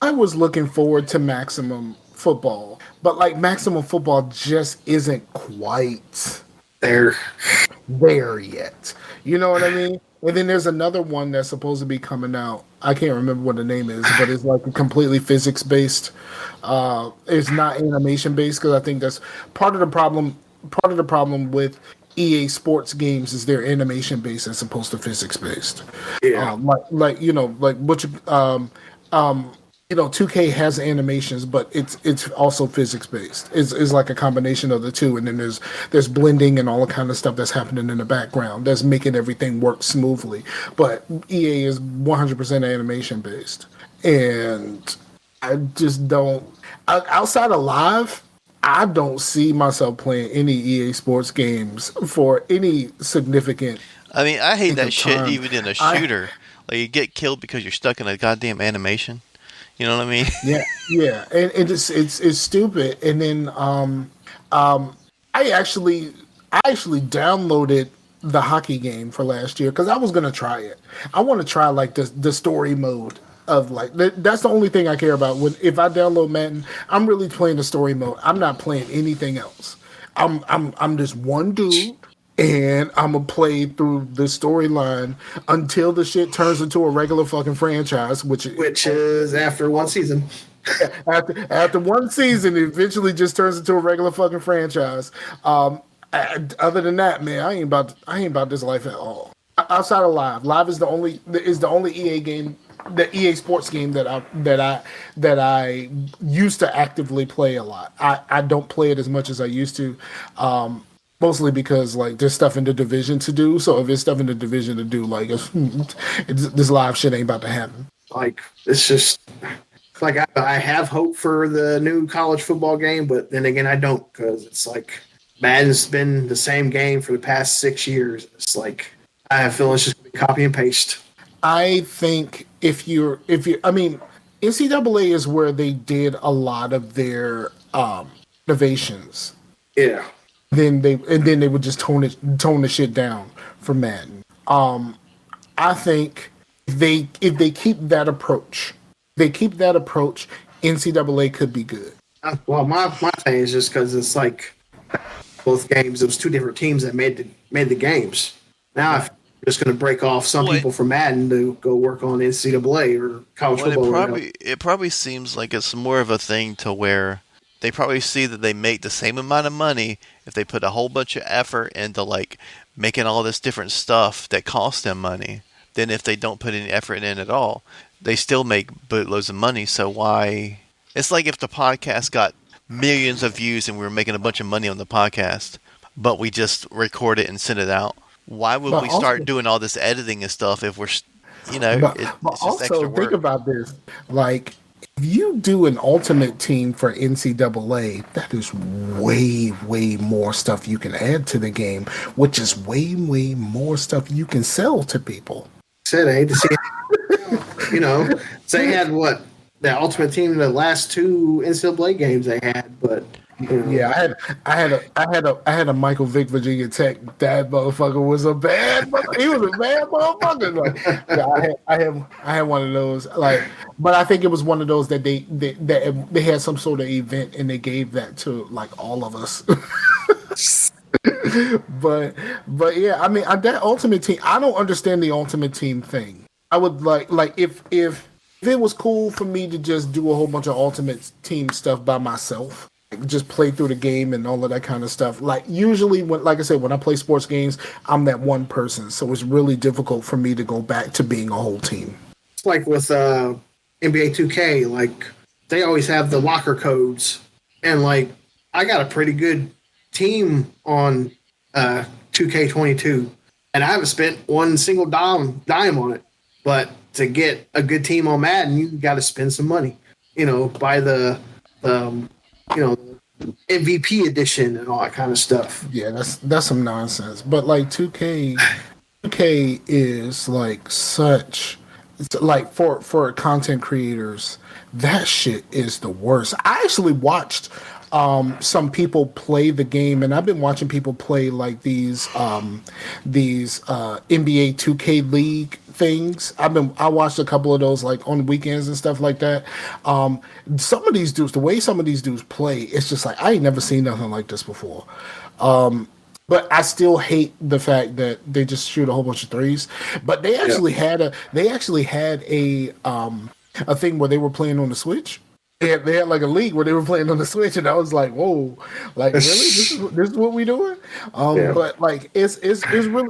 was looking forward to Maximum Football, but like Maximum Football just isn't quite there yet. You know what I mean? And then there's another one that's supposed to be coming out. I can't remember what the name is, but it's like completely physics based. It's not animation based because I think that's part of the problem. Part of the problem with EA Sports games is they're animation based as opposed to physics based. Yeah. Like 2K has animations, but it's also physics based. It's like a combination of the two, and then there's blending and all the kind of stuff that's happening in the background that's making everything work smoothly. But EA is 100% animation based, and I just don't. Outside of live, I don't see myself playing any EA Sports games for any significant. I mean, I hate that shit even in a shooter. Like, you get killed because you're stuck in a goddamn animation. You know what I mean? Yeah, and it's stupid. And then I actually downloaded the hockey game for last year because I was gonna try it. I want to try like the story mode of like that's the only thing I care about. If I download Madden, I'm really playing the story mode. I'm not playing anything else. I'm just one dude. And I'm gonna play through the storyline until the shit turns into a regular fucking franchise, which is after one season. After one season, it eventually just turns into a regular fucking franchise. Other than that, man, I ain't about this life at all. Outside of Live, Live is the only EA game, the EA Sports game that I used to actively play a lot. I don't play it as much as I used to. Mostly because like there's stuff in the division to do. So if there's stuff in the division to do, like this live shit ain't about to happen. Like it's just like I have hope for the new college football game, but then again I don't, because it's like Madden's been the same game for the past 6 years. It's like I feel it's just copy and paste. I think if you I mean NCAA is where they did a lot of their innovations. Yeah. Then they would just tone the shit down for Madden. I think if they keep that approach, NCAA could be good. Well, my thing is just because it's like both games, it was two different teams that made the games. Now I'm just going to break off some people from Madden to go work on NCAA or college football. It probably seems like it's more of a thing to where they probably see that they make the same amount of money if they put a whole bunch of effort into like making all this different stuff that costs them money than if they don't put any effort in at all. They still make boatloads of money, so why? It's like if the podcast got millions of views and we were making a bunch of money on the podcast, but we just record it and send it out. Why would we start doing all this editing and stuff if we're, it's just also extra work? Think about this, like. If you do an ultimate team for NCAA, that is way, way more stuff you can add to the game, which is way, way more stuff you can sell to people. I hate to see it. They had the ultimate team in the last two NCAA games they had, but yeah, I had a Michael Vick Virginia Tech. That motherfucker was a bad. He was a bad motherfucker. Like, yeah, I had one of those. Like, but I think it was one of those that they had some sort of event and they gave that to like all of us. but yeah, I mean that ultimate team. I don't understand the ultimate team thing. I would like if it was cool for me to just do a whole bunch of ultimate team stuff by myself. Just play through the game and all of that kind of stuff. Like usually when I play sports games, I'm that one person. So it's really difficult for me to go back to being a whole team. It's like with NBA 2K, like they always have the locker codes. And like I got a pretty good team on 2K22 and I haven't spent one single dime on it. But to get a good team on Madden, you got to spend some money. Buy the MVP edition and all that kind of stuff. Yeah, that's some nonsense. But like 2K is like such. It's like for content creators, that shit is the worst. I actually watched some people play the game, and I've been watching people play like these NBA 2K League things. I watched a couple of those like on weekends and stuff like that. Some of these dudes, the way some of these dudes play, it's just like I ain't never seen nothing like this before. But I still hate the fact that they just shoot a whole bunch of threes. But they actually had a thing where they were playing on the Switch. They had like a league where they were playing on the Switch, and I was like, "Whoa, like really? This is what we doing?" But like it's really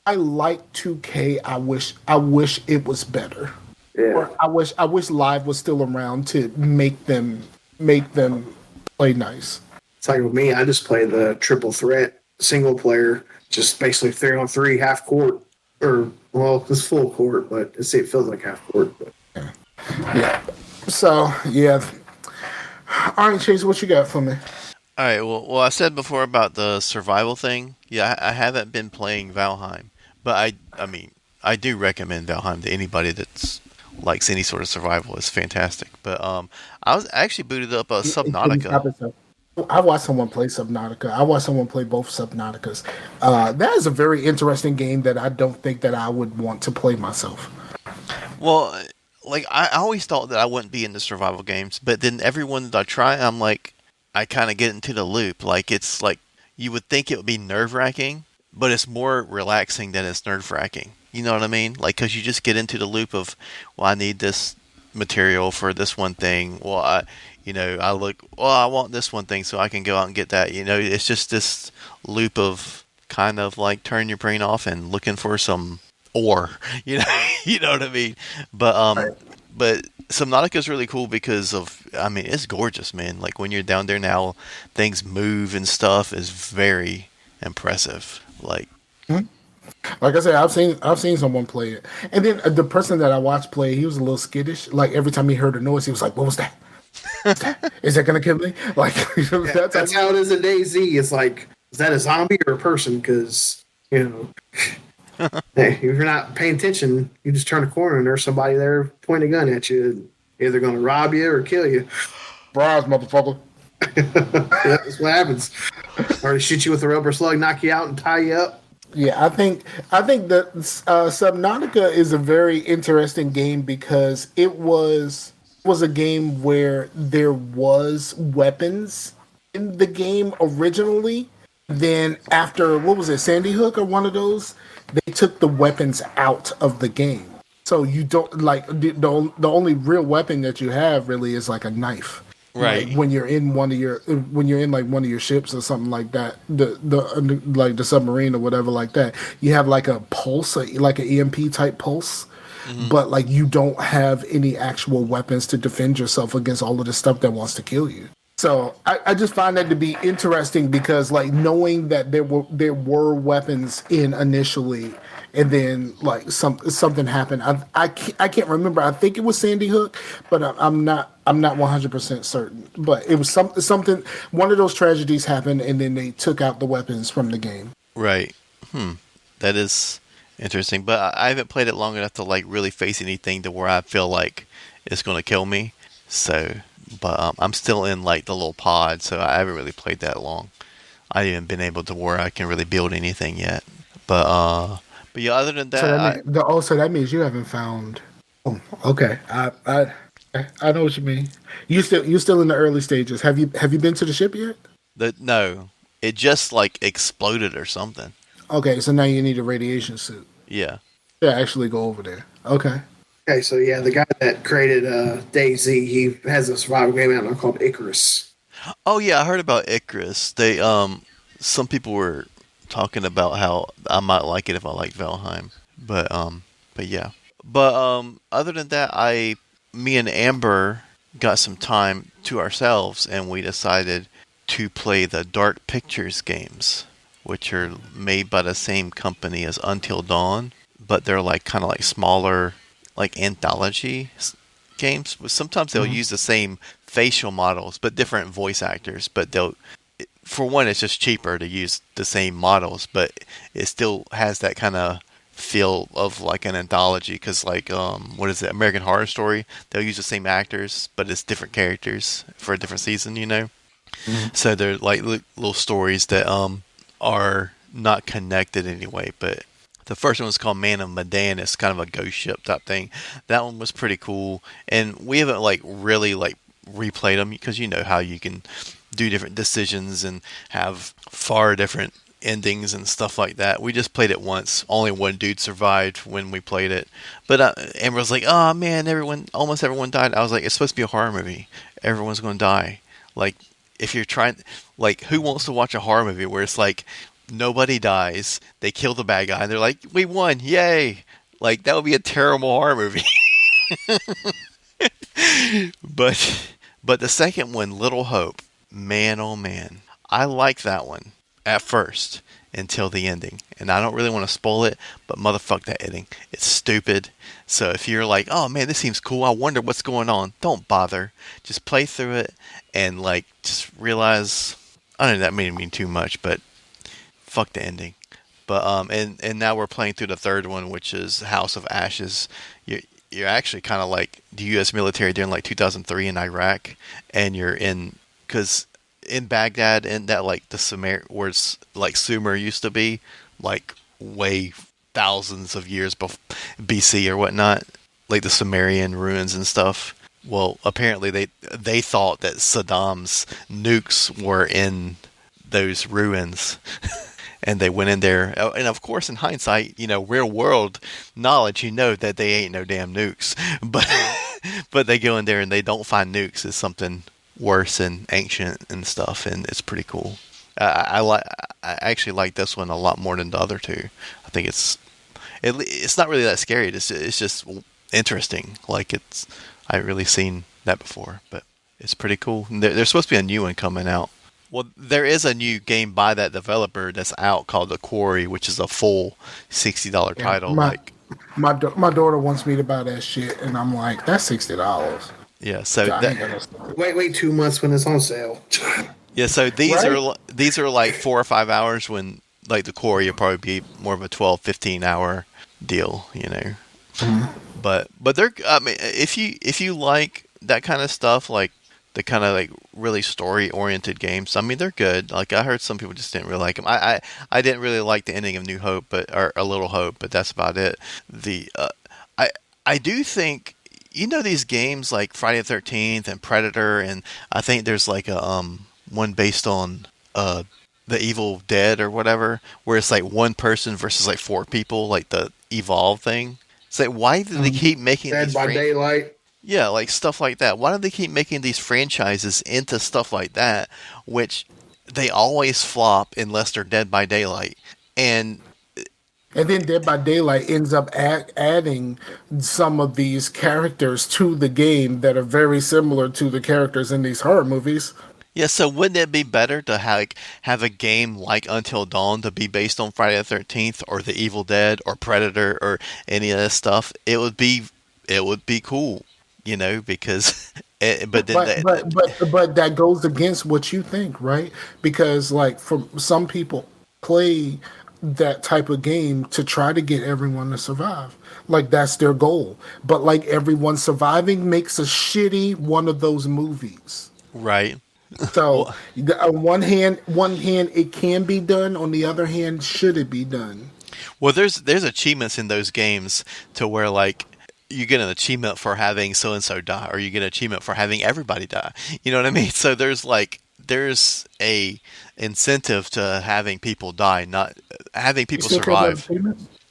I like 2K. I wish it was better. Yeah. Or I wish Live was still around to make them play nice. It's like with me, I just play the triple threat single player, just basically 3-on-3 half court, or well, it's full court, but it feels like half court. But. Yeah. So yeah. All right, Chase, what you got for me? All right. Well, I said before about the survival thing. Yeah, I haven't been playing Valheim, but I mean, I do recommend Valheim to anybody that's likes any sort of survival. It's fantastic. But I actually booted up a Subnautica. I watched someone play Subnautica. I watched someone play both Subnauticas. That is a very interesting game that I don't think that I would want to play myself. Well, like I always thought that I wouldn't be into survival games, but then every one that I try, I'm like, I kind of get into the loop. Like it's like you would think it would be nerve-wracking, but it's more relaxing than it's nerve-wracking. You know what I mean? Like, because you just get into the loop of, well, I need this material for this one thing. Well, I want this one thing so I can go out and get that. You know, it's just this loop of kind of like turn your brain off and looking for some ore. You know, you know what I mean? But Subnautica is really cool because it's gorgeous, man. Like when you're down there now, things move and stuff is very impressive. Like. Mm-hmm. Like I said, I've seen someone play it, and then the person that I watched play, he was a little skittish. Like every time he heard a noise, he was like, "What was that? Is that gonna kill me?" Like that's how it is in DayZ. It's like, is that a zombie or a person? Because hey, if you're not paying attention, you just turn a corner and there's somebody there pointing a gun at you, either going to rob you or kill you. Surprise, motherfucker! Yeah, that's what happens. Or they shoot you with a rubber slug, knock you out, and tie you up. Yeah, I think that Subnautica is a very interesting game because it was a game where there was weapons in the game originally. Then after what was it, Sandy Hook or one of those, they took the weapons out of the game. So you don't like the only real weapon that you have really is like a knife. Right. Like when you're in one of your ships or something like that, like the submarine or whatever like that, you have like a pulse, like an EMP type pulse, but like you don't have any actual weapons to defend yourself against all of the stuff that wants to kill you. So I just find that to be interesting because like knowing that there were weapons in initially, and then like something happened. I can't remember. I think it was Sandy Hook, but I'm not 100% certain. But it was something. One of those tragedies happened, and then they took out the weapons from the game. Right. That is interesting. But I haven't played it long enough to like really face anything to where I feel like it's going to kill me. So. But I'm still in like the little pod, so I haven't really played that long. I haven't been able to where I can really build anything yet. But yeah, other than that, so that means you haven't found. Oh, okay, I know what you mean. You're still in the early stages. Have you been to the ship yet? No, it just like exploded or something. Okay, so now you need a radiation suit. Yeah. To actually go over there. Okay. Okay, so yeah, the guy that created DayZ, he has a survival game out now called Icarus. Oh yeah, I heard about Icarus. They some people were talking about how I might like it if I like Valheim. But yeah. But other than that, me and Amber got some time to ourselves and we decided to play the Dark Pictures games, which are made by the same company as Until Dawn, but they're like kind of like smaller like anthology games. Sometimes they'll use the same facial models but different voice actors, but for one it's just cheaper to use the same models, but it still has that kind of feel of like an anthology because like what is it, American Horror Story, they'll use the same actors but it's different characters for a different season, you know. So they're like little stories that are not connected anyway. But the first one was called Man of Medan. It's kind of a ghost ship type thing. That one was pretty cool. And we haven't like really like replayed them because you know how you can do different decisions and have far different endings and stuff like that. We just played it once. Only one dude survived when we played it. But Amber was like, "Oh man, almost everyone died." I was like, "It's supposed to be a horror movie. Everyone's going to die." Like, if you're trying, like, who wants to watch a horror movie where it's like nobody dies, they kill the bad guy, and they're like, "We won, yay!" Like, that would be a terrible horror movie. But the second one, Little Hope, man, oh man, I like that one at first until the ending, and I don't really want to spoil it, but motherfuck that ending, it's stupid. So if you're like, oh man, this seems cool, I wonder what's going on, don't bother. Just play through it and like just realize, I don't know, that may mean too much, but fuck the ending. But and now we're playing through the third one, which is House of Ashes. You're actually kind of like the U.S. military during like 2003 in Iraq, and you're in, because in Baghdad, and that like the Sumer, where it's like Sumer used to be, like way thousands of years BC or whatnot, like the Sumerian ruins and stuff. Well, apparently they thought that Saddam's nukes were in those ruins. And they went in there, and of course, in hindsight, real world knowledge, that they ain't no damn nukes. But they go in there and they don't find nukes. It's something worse and ancient and stuff, and it's pretty cool. I actually like this one a lot more than the other two. I think it's not really that scary. It's just interesting. Like I haven't really seen that before, but it's pretty cool. There's supposed to be a new one coming out. Well, there is a new game by that developer that's out called The Quarry, which is a full $60 title. My daughter wants me to buy that shit, and I'm like, that's $60. Yeah, so wait 2 months when it's on sale. Yeah, so these are like 4 or 5 hours, when like The Quarry will probably be more of a 12-15 hour deal, Mm-hmm. But they're, I mean, if you like that kind of stuff, like the kind of like really story-oriented games, I mean, they're good. Like, I heard some people just didn't really like them. I didn't really like the ending of New Hope, or A Little Hope, but that's about it. I do think, these games like Friday the 13th and Predator, and I think there's like a one based on The Evil Dead or whatever, where it's like one person versus like 4 people, like the Evolve thing. It's like, why do they keep making Dead by Daylight? Yeah, like stuff like that. Why do they keep making these franchises into stuff like that, which they always flop unless they're Dead by Daylight? And then Dead by Daylight ends up adding some of these characters to the game that are very similar to the characters in these horror movies. Yeah, so wouldn't it be better to have a game like Until Dawn to be based on Friday the 13th or The Evil Dead or Predator or any of this stuff? It would be cool. Because but that goes against what you think, right? Because like, for some people play that type of game to try to get everyone to survive, like that's their goal. But like, everyone surviving makes a shitty one of those movies, right? So on one hand it can be done, on the other hand, should it be done? Well, there's achievements in those games to where like you get an achievement for having so and so die, or you get an achievement for having everybody die. You know what I mean? So there's a incentive to having people die, not having people survive.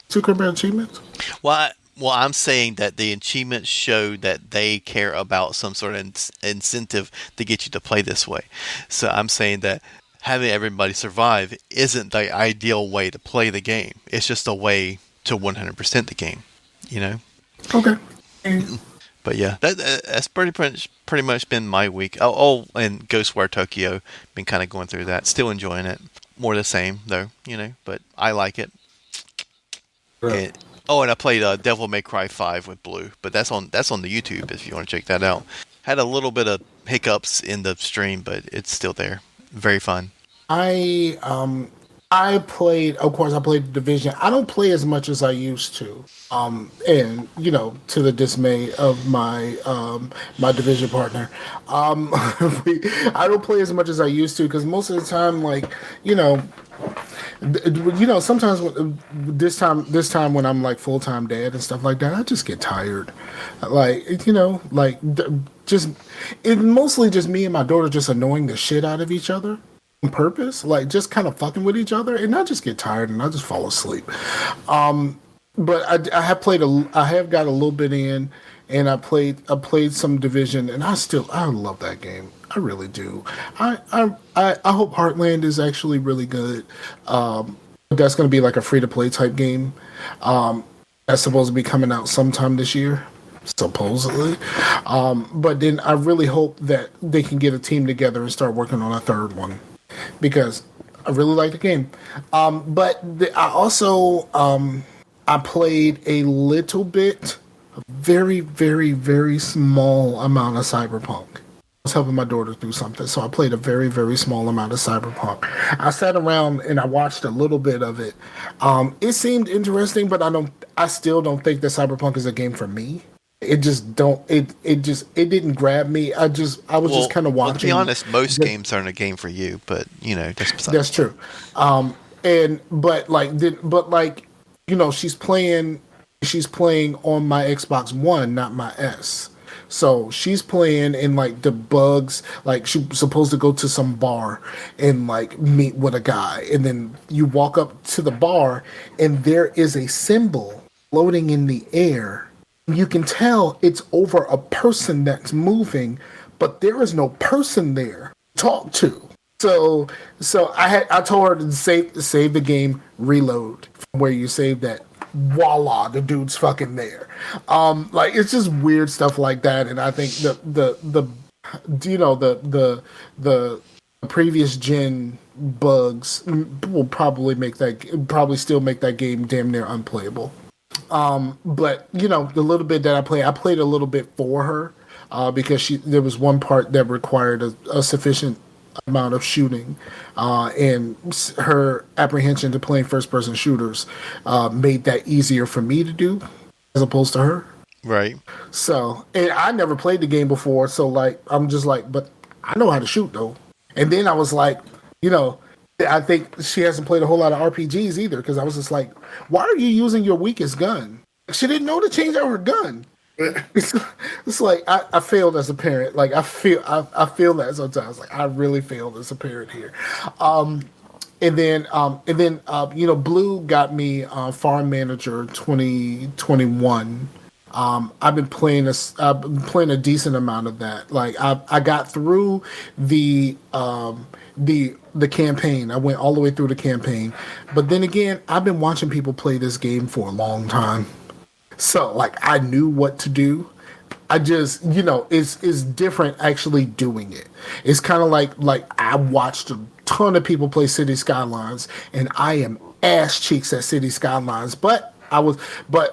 Two combat achievements? Well, I'm saying that the achievements show that they care about some sort of incentive to get you to play this way. So I'm saying that having everybody survive isn't the ideal way to play the game. It's just a way to 100% the game. Okay. But yeah, that's pretty much been my week. Oh, and Ghostwire Tokyo, been kind of going through that. Still enjoying it. More the same though, but I like it. Right. And I played Devil May Cry 5 with Blue, but that's on the YouTube if you want to check that out. Had a little bit of hiccups in the stream, but it's still there. Very fun. I played the Division. I don't play as much as I used to. And to the dismay of my my Division partner, I don't play as much as I used to, because most of the time, like, sometimes this time when I'm like full-time dad and stuff like that, I just get tired. Like, just it's mostly just me and my daughter just annoying the shit out of each other. on purpose, like just kind of fucking with each other, and I just get tired and I just fall asleep. But I have I have got a little bit in, and I played some Division, and I love that game. I really do. I hope Heartland is actually really good. That's going to be like a free to play type game. That's supposed to be coming out sometime this year, supposedly. But then I really hope that they can get a team together and start working on a third one, because I really like the game. I also I played a little bit, a very, very, very small amount of Cyberpunk. I was helping my daughter do something, so I played a very, very small amount of Cyberpunk. I sat around and I watched a little bit of it. It seemed interesting, but I still don't think that Cyberpunk is a game for me. It just don't. It didn't grab me. I was just kind of watching. Well, to be honest, most games aren't a game for you, but that's true. She's playing on my Xbox One, not my S. So she's playing in like the bugs, like she's supposed to go to some bar and like meet with a guy. And then you walk up to the bar and there is a symbol floating in the air. You can tell it's over a person that's moving, but there is no person there to talk to. So I told her to save the game, reload from where you saved that. Voila, the dude's fucking there. Like it's just weird stuff like that, and I think the previous gen bugs will probably still make that game damn near unplayable. But the little bit that I played a little bit for her because there was one part that required a sufficient amount of shooting, and her apprehension to playing first-person shooters made that easier for me to do as opposed to her. Right. So, and I never played the game before, so like I'm just like, but I know how to shoot though. And then I was like, I think she hasn't played a whole lot of RPGs either, because I was just like, why are you using your weakest gun? She didn't know to change out her gun. It's like I failed as a parent. Like I feel that sometimes. Like I really failed as a parent here. And then Blue got me Farm Manager 2021. I've been playing a decent amount of that. Like I got through the campaign. I went all the way through the campaign. But then again, I've been watching people play this game for a long time. So, like, I knew what to do. I just, it's different actually doing it. It's kind of like I watched a ton of people play City Skylines, and I am ass cheeks at City Skylines. But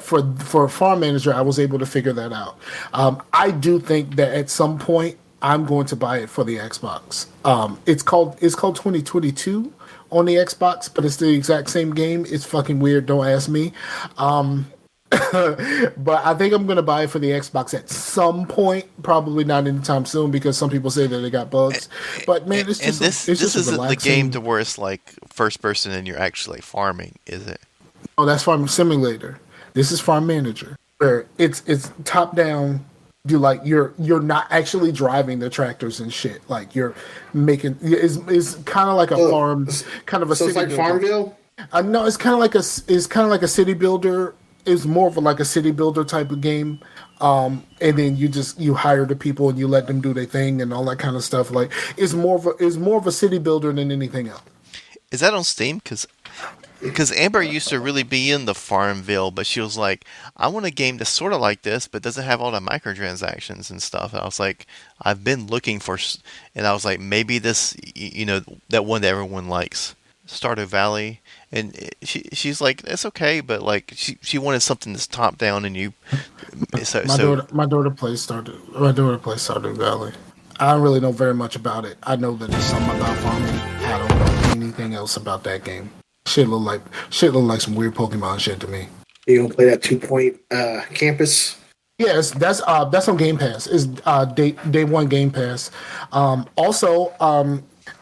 for Farm Manager, I was able to figure that out. I do think that at some point I'm going to buy it for the Xbox. It's called 2022 on the Xbox, but it's the exact same game. It's fucking weird. Don't ask me. But I think I'm going to buy it for the Xbox at some point. Probably not anytime soon, because some people say that it got bugs. But man, it's just this isn't the game to where it's like first person and you're actually farming, is it? Oh, that's Farm Simulator. This is Farm Manager, where it's top down. You're not actually driving the tractors and shit. Like you're making it's kind of like a farm, kind of a. So city it's like builder. Farmville. No, it's kind of like a city builder. It's more of like a city builder type of game, and then you hire the people and you let them do their thing and all that kind of stuff. Like it's more of a city builder than anything else. Is that on Steam? Because Amber used to really be in the Farmville, but she was like, I want a game that's sort of like this, but doesn't have all the microtransactions and stuff. And I was like, I've been looking for, and I was like, maybe this, that one that everyone likes, Stardew Valley. And she's like, it's okay, but like she wanted something that's top down, and you. My daughter plays Stardew Valley. I don't really know very much about it. I know that there's something about farming. I don't know anything else about that game. Shit look like some weird Pokemon shit to me. You gonna play that 2 Point Campus? Yes, that's on Game Pass. It's day one Game Pass. Also,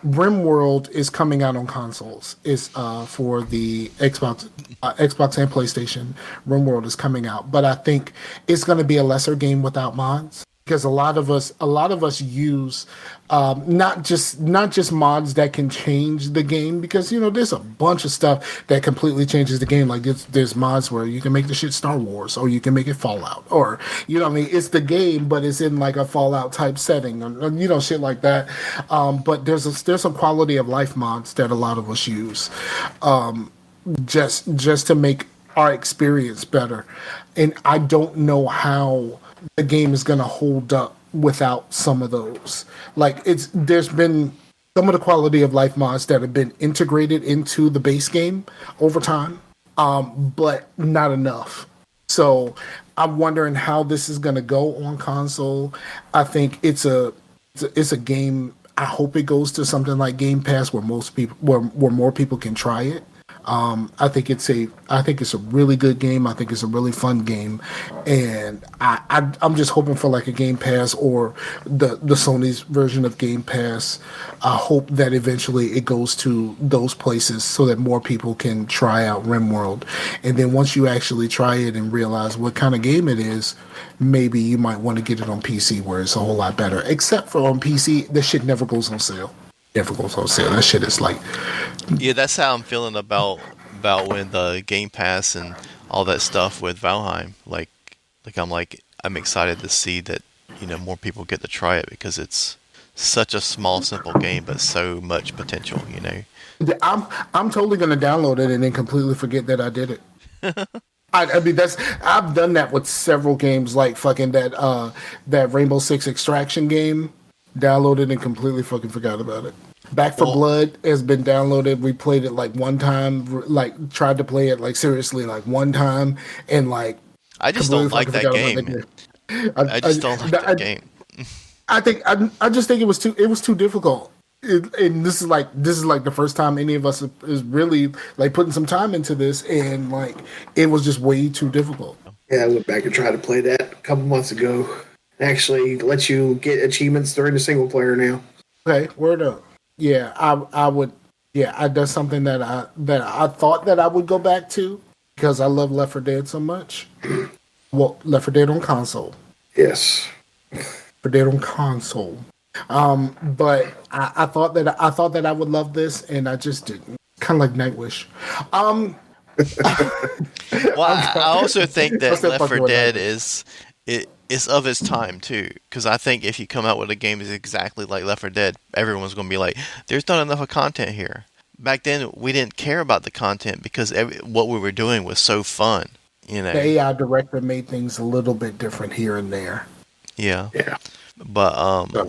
RimWorld is coming out on consoles. It's for the Xbox and PlayStation. RimWorld is coming out, but I think it's going to be a lesser game without mods. because a lot of us use not just mods that can change the game, because there's a bunch of stuff that completely changes the game. Like there's mods where you can make the shit Star Wars, or you can make it Fallout, or what I mean, it's the game but it's in like a Fallout type setting, or shit like that. But there's some quality of life mods that a lot of us use, just to make our experience better. And I don't know how the game is going to hold up without some of those. Like there's been some of the quality of life mods that have been integrated into the base game over time, but not enough. So I'm wondering how this is going to go on console. I think it's a game. I hope it goes to something like Game Pass, where more people can try it. I think it's a really good game. I think it's a really fun game, and I'm just hoping for like a Game Pass or the Sony's version of Game Pass. I hope that eventually it goes to those places so that more people can try out RimWorld, and then once you actually try it and realize what kind of game it is, maybe you might want to get it on PC, where it's a whole lot better. Except for on PC, this shit never goes on sale. That shit is like... Yeah, that's how I'm feeling about when the Game Pass and all that stuff with Valheim. Like I'm excited to see that more people get to try it, because it's such a small, simple game, but so much potential. I'm totally gonna download it and then completely forget that I did it. I mean, I've done that with several games, like fucking that Rainbow Six Extraction game. Downloaded and completely fucking forgot about it. Back 4 Blood has been downloaded. We played it like one time, like tried to play it like seriously like one time, and like I just don't like that game. I just don't like that game. I just think it was too difficult. And this is like the first time any of us is really like putting some time into this, and like it was just way too difficult. Yeah, I went back and tried to play that a couple months ago. Actually lets you get achievements during the single player now. Okay, word up. Yeah, I would. Yeah, that's something that I thought that I would go back to, because I love Left 4 Dead so much. Well, Left 4 Dead on console. Yes. Left 4 Dead on console. But I thought that I would love this, and I just didn't. Kind of like Nightwish. Well, I also think that Left 4 Dead is of its time too, because I think if you come out with a game that's exactly like Left 4 Dead, everyone's going to be like, "There's not enough of content here." Back then, we didn't care about the content because what we were doing was so fun. The AI director made things a little bit different here and there. Yeah. But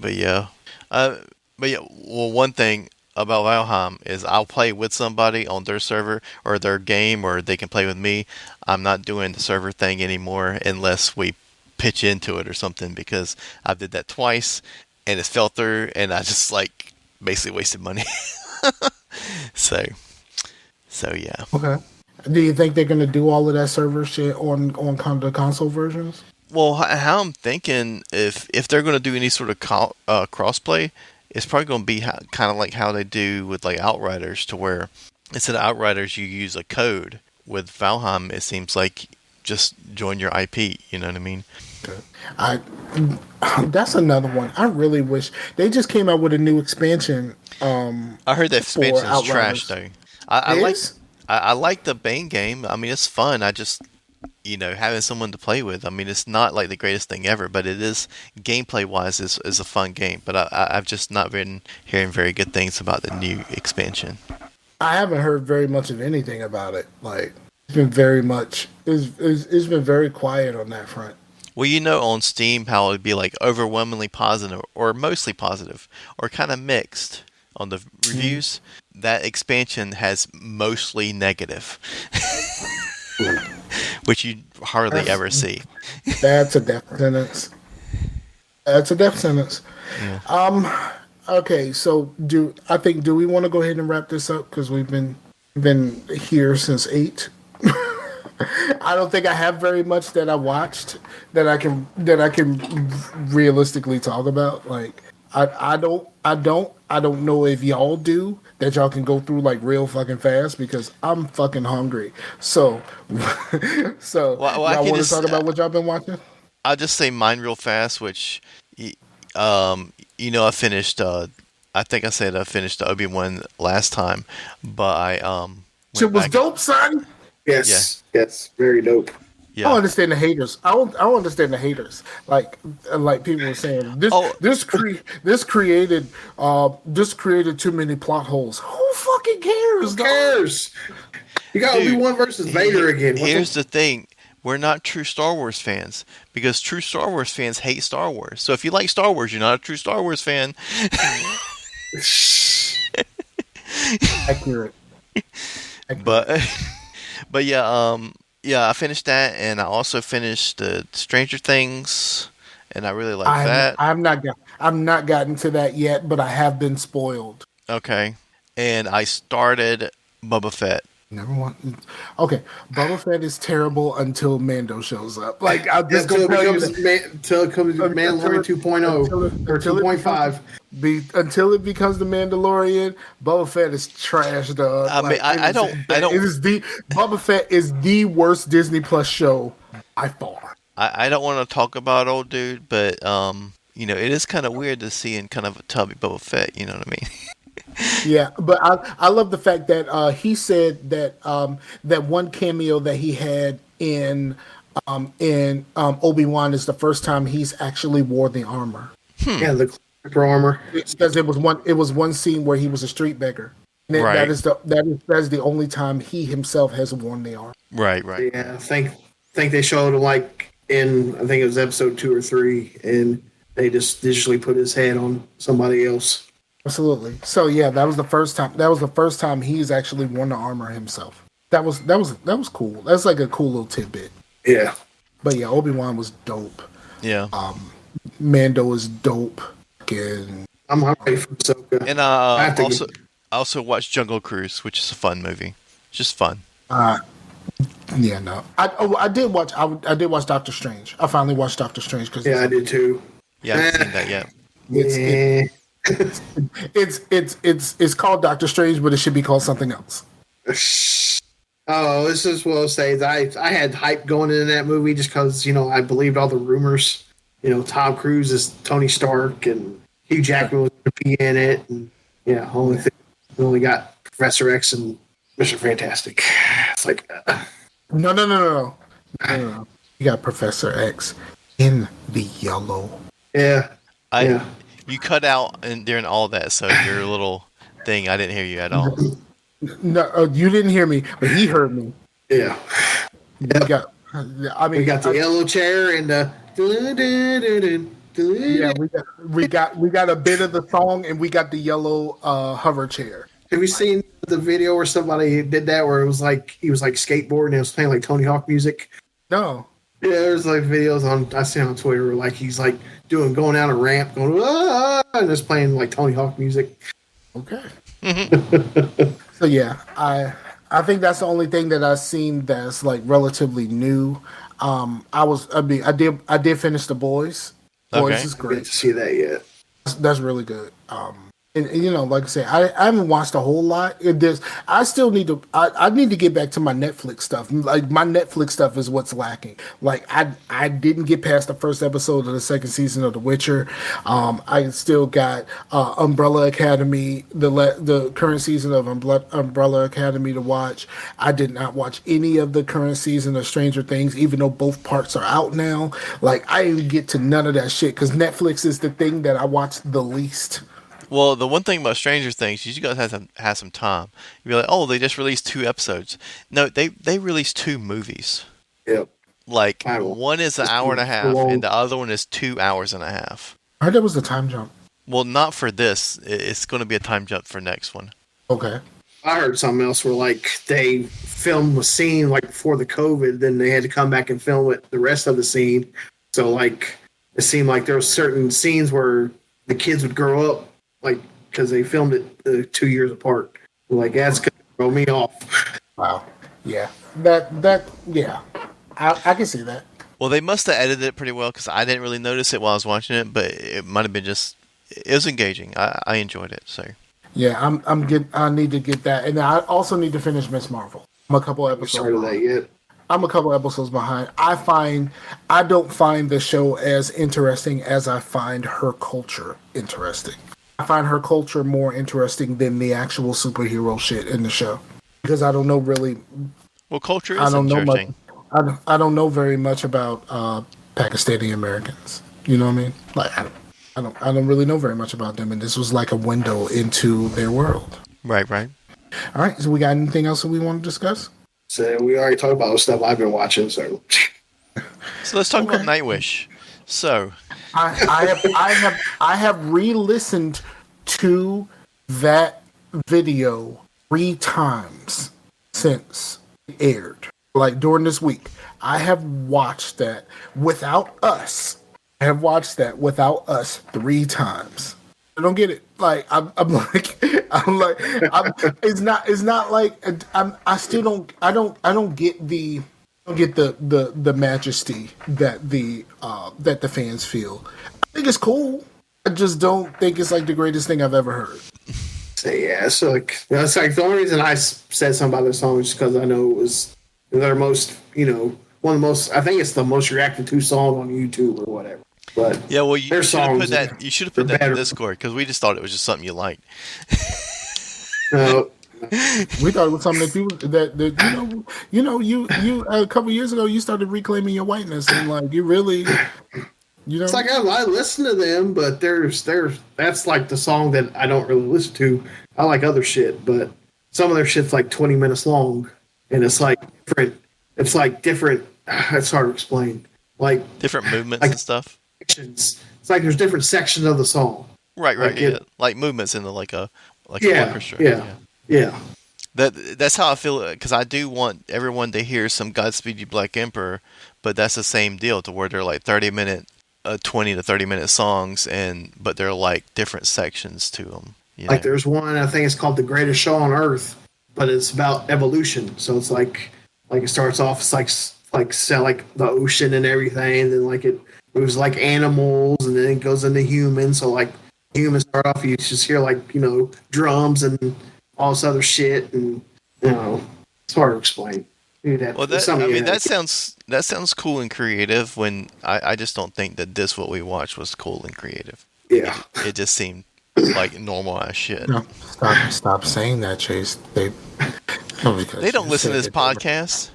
yeah. Well, one thing about Valheim is I'll play with somebody on their server or their game, or they can play with me. I'm not doing the server thing anymore unless we pitch into it or something, because I did that twice and it fell through, and I just like basically wasted money. so yeah. Okay. Do you think they're gonna do all of that server shit on the console versions? Well, how I'm thinking, if they're gonna do any sort of crossplay, it's probably gonna be kind of like how they do with like Outriders, to where instead of Outriders you use a code. With Valheim, it seems like just join your IP. You know what I mean? Okay. That's another one. I really wish they just came out with a new expansion. I heard that expansion is trash though. I like the Bane game. I mean, it's fun. I just having someone to play with. I mean, it's not like the greatest thing ever, but it is gameplay wise is a fun game. But I've just not been hearing very good things about the new expansion. I haven't heard very much of anything about it. Like, it's been very much. It's been very quiet on that front. Well, on Steam, how it'd be like overwhelmingly positive, or mostly positive, or kind of mixed on the reviews. That expansion has mostly negative, which you hardly ever see. That's a death sentence. Yeah. Okay, so do we want to go ahead and wrap this up, because we've been here since 8? I don't think I have very much that I watched that I can realistically talk about. Like I don't know if y'all do, that y'all can go through like real fucking fast, because I'm fucking hungry. So y'all want to talk about what y'all been watching? I'll just say mine real fast, which, I finished. I think I said I finished the Obi-Wan last time, but I It was dope, son. Yes, very dope. Yeah. I don't understand the haters. I don't understand the haters. Like people were saying, this created too many plot holes. Who fucking cares? Who cares? You got Obi-Wan versus Vader again. Here's the thing. We're not true Star Wars fans because true Star Wars fans hate Star Wars. So if you like Star Wars, you're not a true Star Wars fan. Accurate. But yeah, I finished that, and I also finished Stranger Things, and I really like that. I'm not gotten to that yet, but I have been spoiled. Okay, and I started Boba Fett. Never want. Okay, Boba Fett is terrible until Mando shows up. Like I'll just go tell you until it comes Mandalorian 2.0 or 2.5. Until it becomes the Mandalorian, Boba Fett is trash, dog. I mean, I don't. Boba Fett is the worst Disney Plus show by far. I don't want to talk about old dude, but it is kind of weird to see in kind of a tubby Boba Fett. You know what I mean? Yeah, but I love the fact that he said that that one cameo that he had in Obi-Wan is the first time he's actually wore the armor. Yeah, the Clipper armor. Because it was one scene where he was a street beggar. And right. That is the only time he himself has worn the armor. Right. Yeah, I think they showed him like in I think it was episode 2 or 3, and they just digitally put his head on somebody else. Absolutely. So yeah, that was the first time. That was the first time he's actually worn the armor himself. That was cool. That's like a cool little tidbit. Yeah. But yeah, Obi-Wan was dope. Yeah. Mando is dope. And I'm ready for Ahsoka. And I also watched Jungle Cruise, which is a fun movie. Just fun. Yeah, no. I did watch Doctor Strange. I finally watched Doctor Strange because I did too. Yeah, I haven't seen that yet. It's called Doctor Strange, but it should be called something else. Oh, this is what I'll say. I had hype going into that movie just because I believed all the rumors. Tom Cruise is Tony Stark and Hugh Jackman was going to be in it, and we only got Professor X and Mr. Fantastic. It's like no. You got Professor X in the yellow. Yeah. You cut out during all that, so your little thing, I didn't hear you at all. No, you didn't hear me, but he heard me. Yeah. We got the yellow chair and the. Yeah, we got a bit of the song, and we got the yellow hover chair. Have you seen the video where somebody did that, where it was like he was like skateboarding and it was playing like Tony Hawk music? No. Yeah, there's like videos I see on Twitter where like he's like going down a ramp, going and just playing like Tony Hawk music. Okay. So yeah, I think that's the only thing that I've seen that's like relatively new. I did finish The Boys. Boys is great. I didn't see that yet. That's really good. And like I say, I haven't watched a whole lot. I still need to. I need to get back to my Netflix stuff. Like my Netflix stuff is what's lacking. Like I didn't get past the first episode of the second season of The Witcher. I still got Umbrella Academy, the current season of Umbrella Academy to watch. I did not watch any of the current season of Stranger Things, even though both parts are out now. Like I didn't get to none of that shit because Netflix is the thing that I watch the least. Well, the one thing about Stranger Things is you guys have some time. You'd be like, oh, they just released 2 episodes. No, they released 2 movies. Yep. Like, one is an hour and a half, and the other one is 2 hours and a half. I heard there was a time jump. Well, not for this. It's going to be a time jump for next one. Okay. I heard something else where, like, they filmed a scene, like, before the COVID, then they had to come back and film it, the rest of the scene. So, like, it seemed like there were certain scenes where the kids would grow up, like, because they filmed it 2 years apart. Like, that's going to throw me off. Wow. Yeah. Yeah. I can see that. Well, they must have edited it pretty well because I didn't really notice it while I was watching it, but it might have been just, it was engaging. I enjoyed it, so. Yeah, I need to get that. And I also need to finish Miss Marvel. I'm a couple episodes. Started that yet? I'm a couple episodes behind. I don't find the show as interesting as I find her culture interesting. I find her culture more interesting than the actual superhero shit in the show because I don't know really. Well, culture is I don't interesting. know much. I don't know very much about Pakistani Americans. You know what I mean? Like I don't really know very much about them, and this was like a window into their world. Right. All right. So we got anything else that we want to discuss? So we already talked about the stuff I've been watching. So let's talk about Nightwish. So I have re-listened to that video 3 times since it aired. Like during this week, I have watched that without us. I have watched that without us 3 times. I don't get it. Like it's not like I still don't get the majesty that the fans feel. I think it's cool. I just don't think it's like the greatest thing I've ever heard. So yeah, so like that's like the only reason I said something about this song is because I know it was their most, one of the most. I think it's the most reacted to song on YouTube or whatever. But yeah, well, you should have put that. You should have put that in better. Discord because we just thought it was just something you liked. No. We thought it was something that you a couple years ago you started reclaiming your whiteness and like you really, It's like I listen to them, but that's like the song that I don't really listen to. I like other shit, but some of their shit's like 20 minutes long, and it's like different. It's like different. It's hard to explain. Like different movements and stuff. Sections. It's like there's different sections of the song. Right. Like movements in the like an orchestra. Yeah. That's how I feel because I do want everyone to hear some Godspeed You Black Emperor, but that's the same deal to where they're like 30-minute, 20 to 30-minute songs, but they're like different sections to them. Like there's one I think it's called The Greatest Show on Earth, but it's about evolution. So it's like it starts off it's like the ocean and everything, and then like it moves like animals, and then it goes into humans. So like humans start off, you just hear like drums and all this other shit, and it's hard to explain. That sounds cool and creative. When I just don't think that what we watched was cool and creative. Yeah, it just seemed like normal ass shit. No, stop saying that, Chase. They don't listen to this podcast.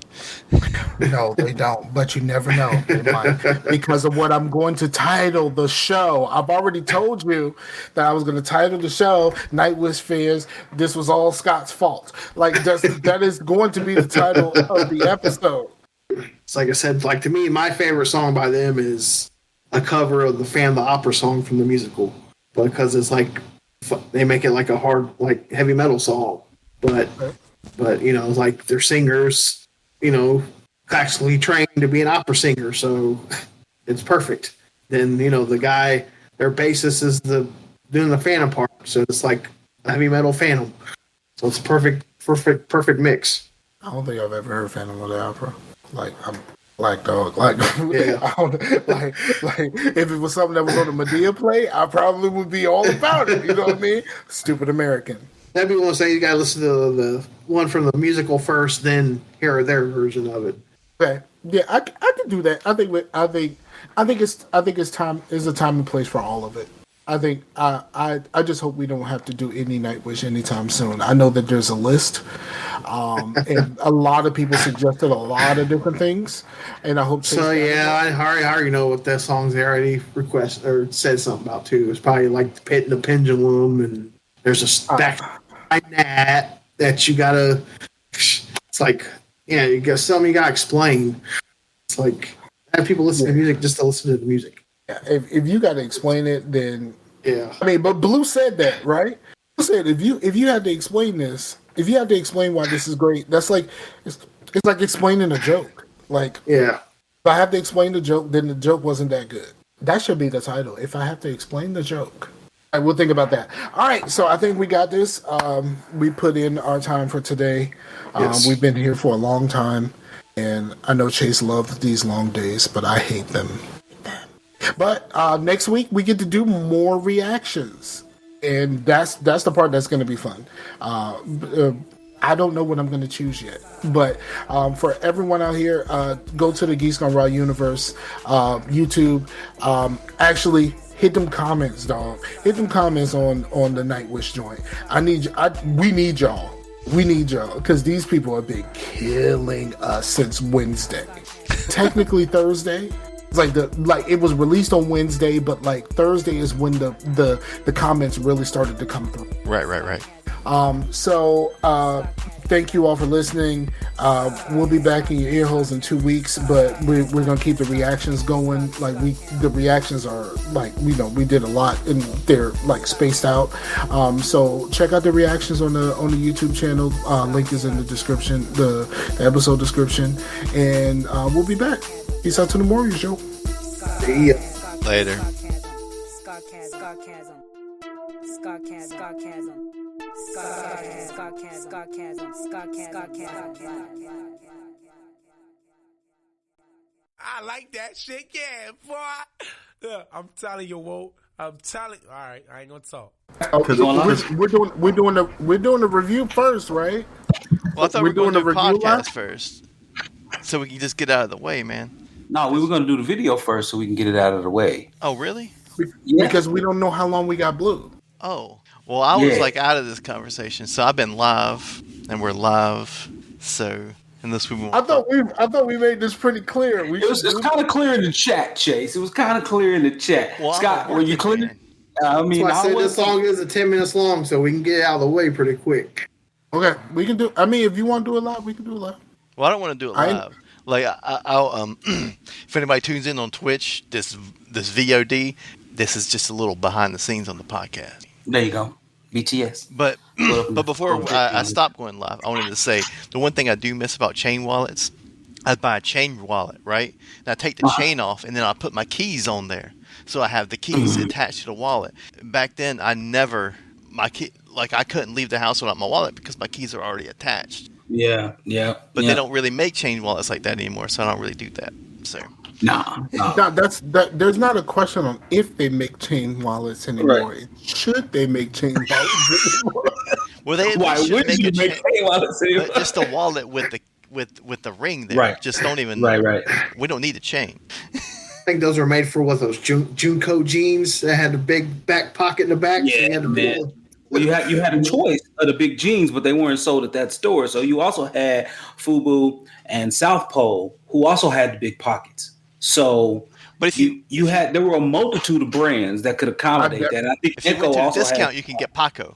No, they don't. But you never know. They might. Because of what I'm going to title the show. I've already told you that I was going to title the show Nightwish Fans, This Was All Scott's Fault. Like, that is going to be the title of the episode. It's like I said, like to me, my favorite song by them is a cover of the Phantom of the Opera song from the musical. Because it's like, they make it like a hard, like heavy metal song. But like their singers, actually trained to be an opera singer, so it's perfect. Then the guy, their bassist is doing the Phantom part, so it's like a heavy metal Phantom. So it's a perfect mix. I don't think I've ever heard Phantom of the Opera. Like I'm Black Dog. Like yeah. like if it was something that was on the Medea play, I probably would be all about it. You know what I mean? Stupid American. That'd be one saying you gotta listen to the one from the musical first, then hear their version of it. Okay, yeah, I can do that. I think it's time is a time and place for all of it. I think I just hope we don't have to do any Nightwish anytime soon. I know that there's a list, and a lot of people suggested a lot of different things, and I hope. So yeah, I already know what that song's already requested or said something about too. It's probably like the Pit and the Pendulum, and there's a stack that you gotta. It's like you got something you gotta explain. It's like have people listen to music just to listen to the music. If you got to explain it, then yeah. I mean, but Blue said that, right? Blue said if you had to explain this, if you have to explain why this is great, that's like it's like explaining a joke. Like, yeah, if I have to explain the joke, then the joke wasn't that good. That should be the title. If I have to explain the joke, all right, we'll think about that. All right, so I think we got this. We put in our time for today. Yes. We've been here for a long time, and I know Chase loves these long days, but I hate them. But next week we get to do more reactions, and that's the part that's going to be fun. I don't know what I'm going to choose yet. But for everyone out here, go to the Geeks Gone Raw Universe YouTube. Actually, hit them comments, dog. Hit them comments on the Nightwish joint. We need y'all. We need y'all because these people have been killing us since Wednesday. Technically Thursday. It's like it was released on Wednesday, but like Thursday is when the comments really started to come through. Right. So thank you all for listening. We'll be back in your ear holes in 2 weeks, but we're gonna keep the reactions going. Like the reactions are like we did a lot and they're like spaced out. So check out the reactions on the YouTube channel. Link is in the description, the episode description, and we'll be back. Peace out to the Warriors Show. See ya. Later. I like that shit, yeah, boy. Yeah, I'm telling you, Walt. All right, I ain't gonna talk. We're doing the review first, right? Well, I thought we were doing the podcast first, so we can just get out of the way, man. No, we were going to do the video first so we can get it out of the way. Oh, really? Yeah. Because we don't know how long we got blue. Oh, well, I was like out of this conversation, so I've been live, and we're live. So unless we want, I thought we made this pretty clear. It's kind of clear in the chat, Chase. It was kind of clear in the chat. Well, Scott, were you clear? I mean, I said this song is 10 minutes long, so we can get it out of the way pretty quick. Okay, we can do. I mean, if you want to do it live, we can do it live. Well, I don't want to do it live. Like I'll if anybody tunes in on Twitch, this VOD, this is just a little behind the scenes on the podcast. There you go, BTS. But before I stop going live, I wanted to say the one thing I do miss about chain wallets. I buy a chain wallet, right? And I take the chain off, and then I put my keys on there, so I have the keys attached to the wallet. Back then, I couldn't leave the house without my wallet because my keys are already attached. Yeah. But they don't really make chain wallets like that anymore, so I don't really do that. So no. There's not a question on if they make chain wallets anymore. Right. Should they make chain wallets anymore? Well, they should make a chain wallets anymore. Just a wallet with the ring there. Right. Just don't even. Right. We don't need a chain. I think those were made for those Junko jeans that had the big back pocket in the back. Yeah, so well, you had a choice of the big jeans, but they weren't sold at that store. So you also had FUBU and South Pole, who also had the big pockets. So, but if there were a multitude of brands that could accommodate that. And I think if you went to a discount, you can get Paco.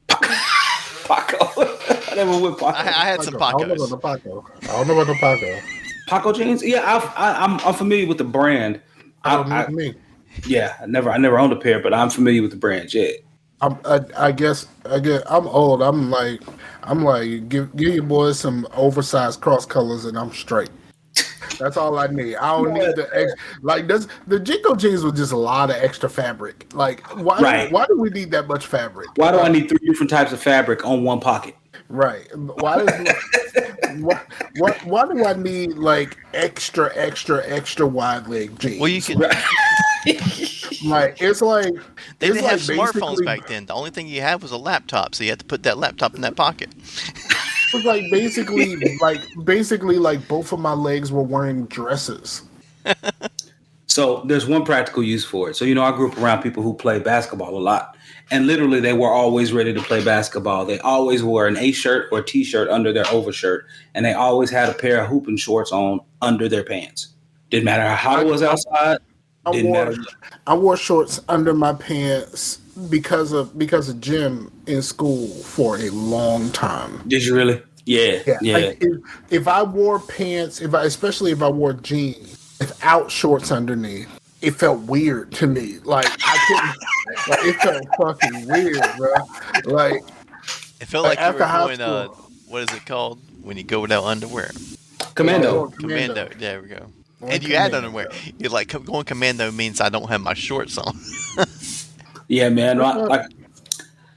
Paco. I never went Paco. I had some Pacos. I don't know about the Paco. Paco jeans? Yeah, I'm familiar with the brand. I Yeah, I never owned a pair, but I'm familiar with the brand. Yeah. I guess I'm old. I'm like, give your boys some oversized cross colors and I'm straight. That's all I need. I don't need the Jinko jeans was just a lot of extra fabric. Like, why do we need that much fabric? Why do I need 3 different types of fabric on one pocket? Right. Why do I need like extra wide leg jeans? Well, you can. Like it's like they didn't have smartphones back then. The only thing you had was a laptop, so you had to put that laptop in that pocket. It was basically like both of my legs were wearing dresses. So there's one practical use for it. So I grew up around people who play basketball a lot, and literally they were always ready to play basketball. They always wore an A shirt or T-shirt under their overshirt, and they always had a pair of hooping shorts on under their pants. Didn't matter how hot it was outside. I wore shorts under my pants because of gym in school for a long time. Did you really? Yeah. Like if I wore pants, especially if I wore jeans without shorts underneath, it felt weird to me. Like I couldn't. Like, it felt fucking weird, bro. Like it felt like you were going. What is it called when you go without underwear? Commando. Commando. There we go. And you had underwear. You're like, going commando means I don't have my shorts on. Yeah, man.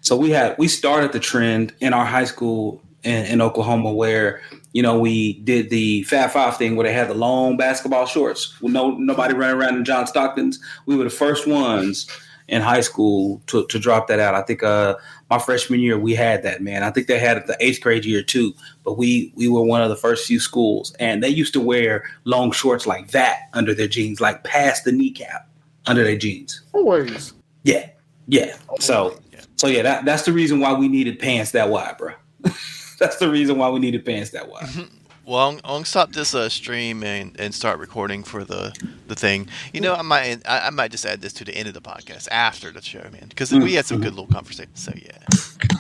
So we started the trend in our high school in Oklahoma where, we did the Fab Five thing where they had the long basketball shorts. Nobody running around in John Stocktons. We were the first ones in high school to drop that out. I think my freshman year we had that, man. I think they had it the 8th grade year too, but we were one of the first few schools, and they used to wear long shorts like that under their jeans, like past the kneecap under their jeans. Always. Yeah. So yeah, that's the reason why we needed pants that wide, bro. That's the reason why we needed pants that wide. Well, I'm gonna stop this stream and start recording for the thing. You know, I might just add this to the end of the podcast after the show, man, because we had some good little conversations. So yeah.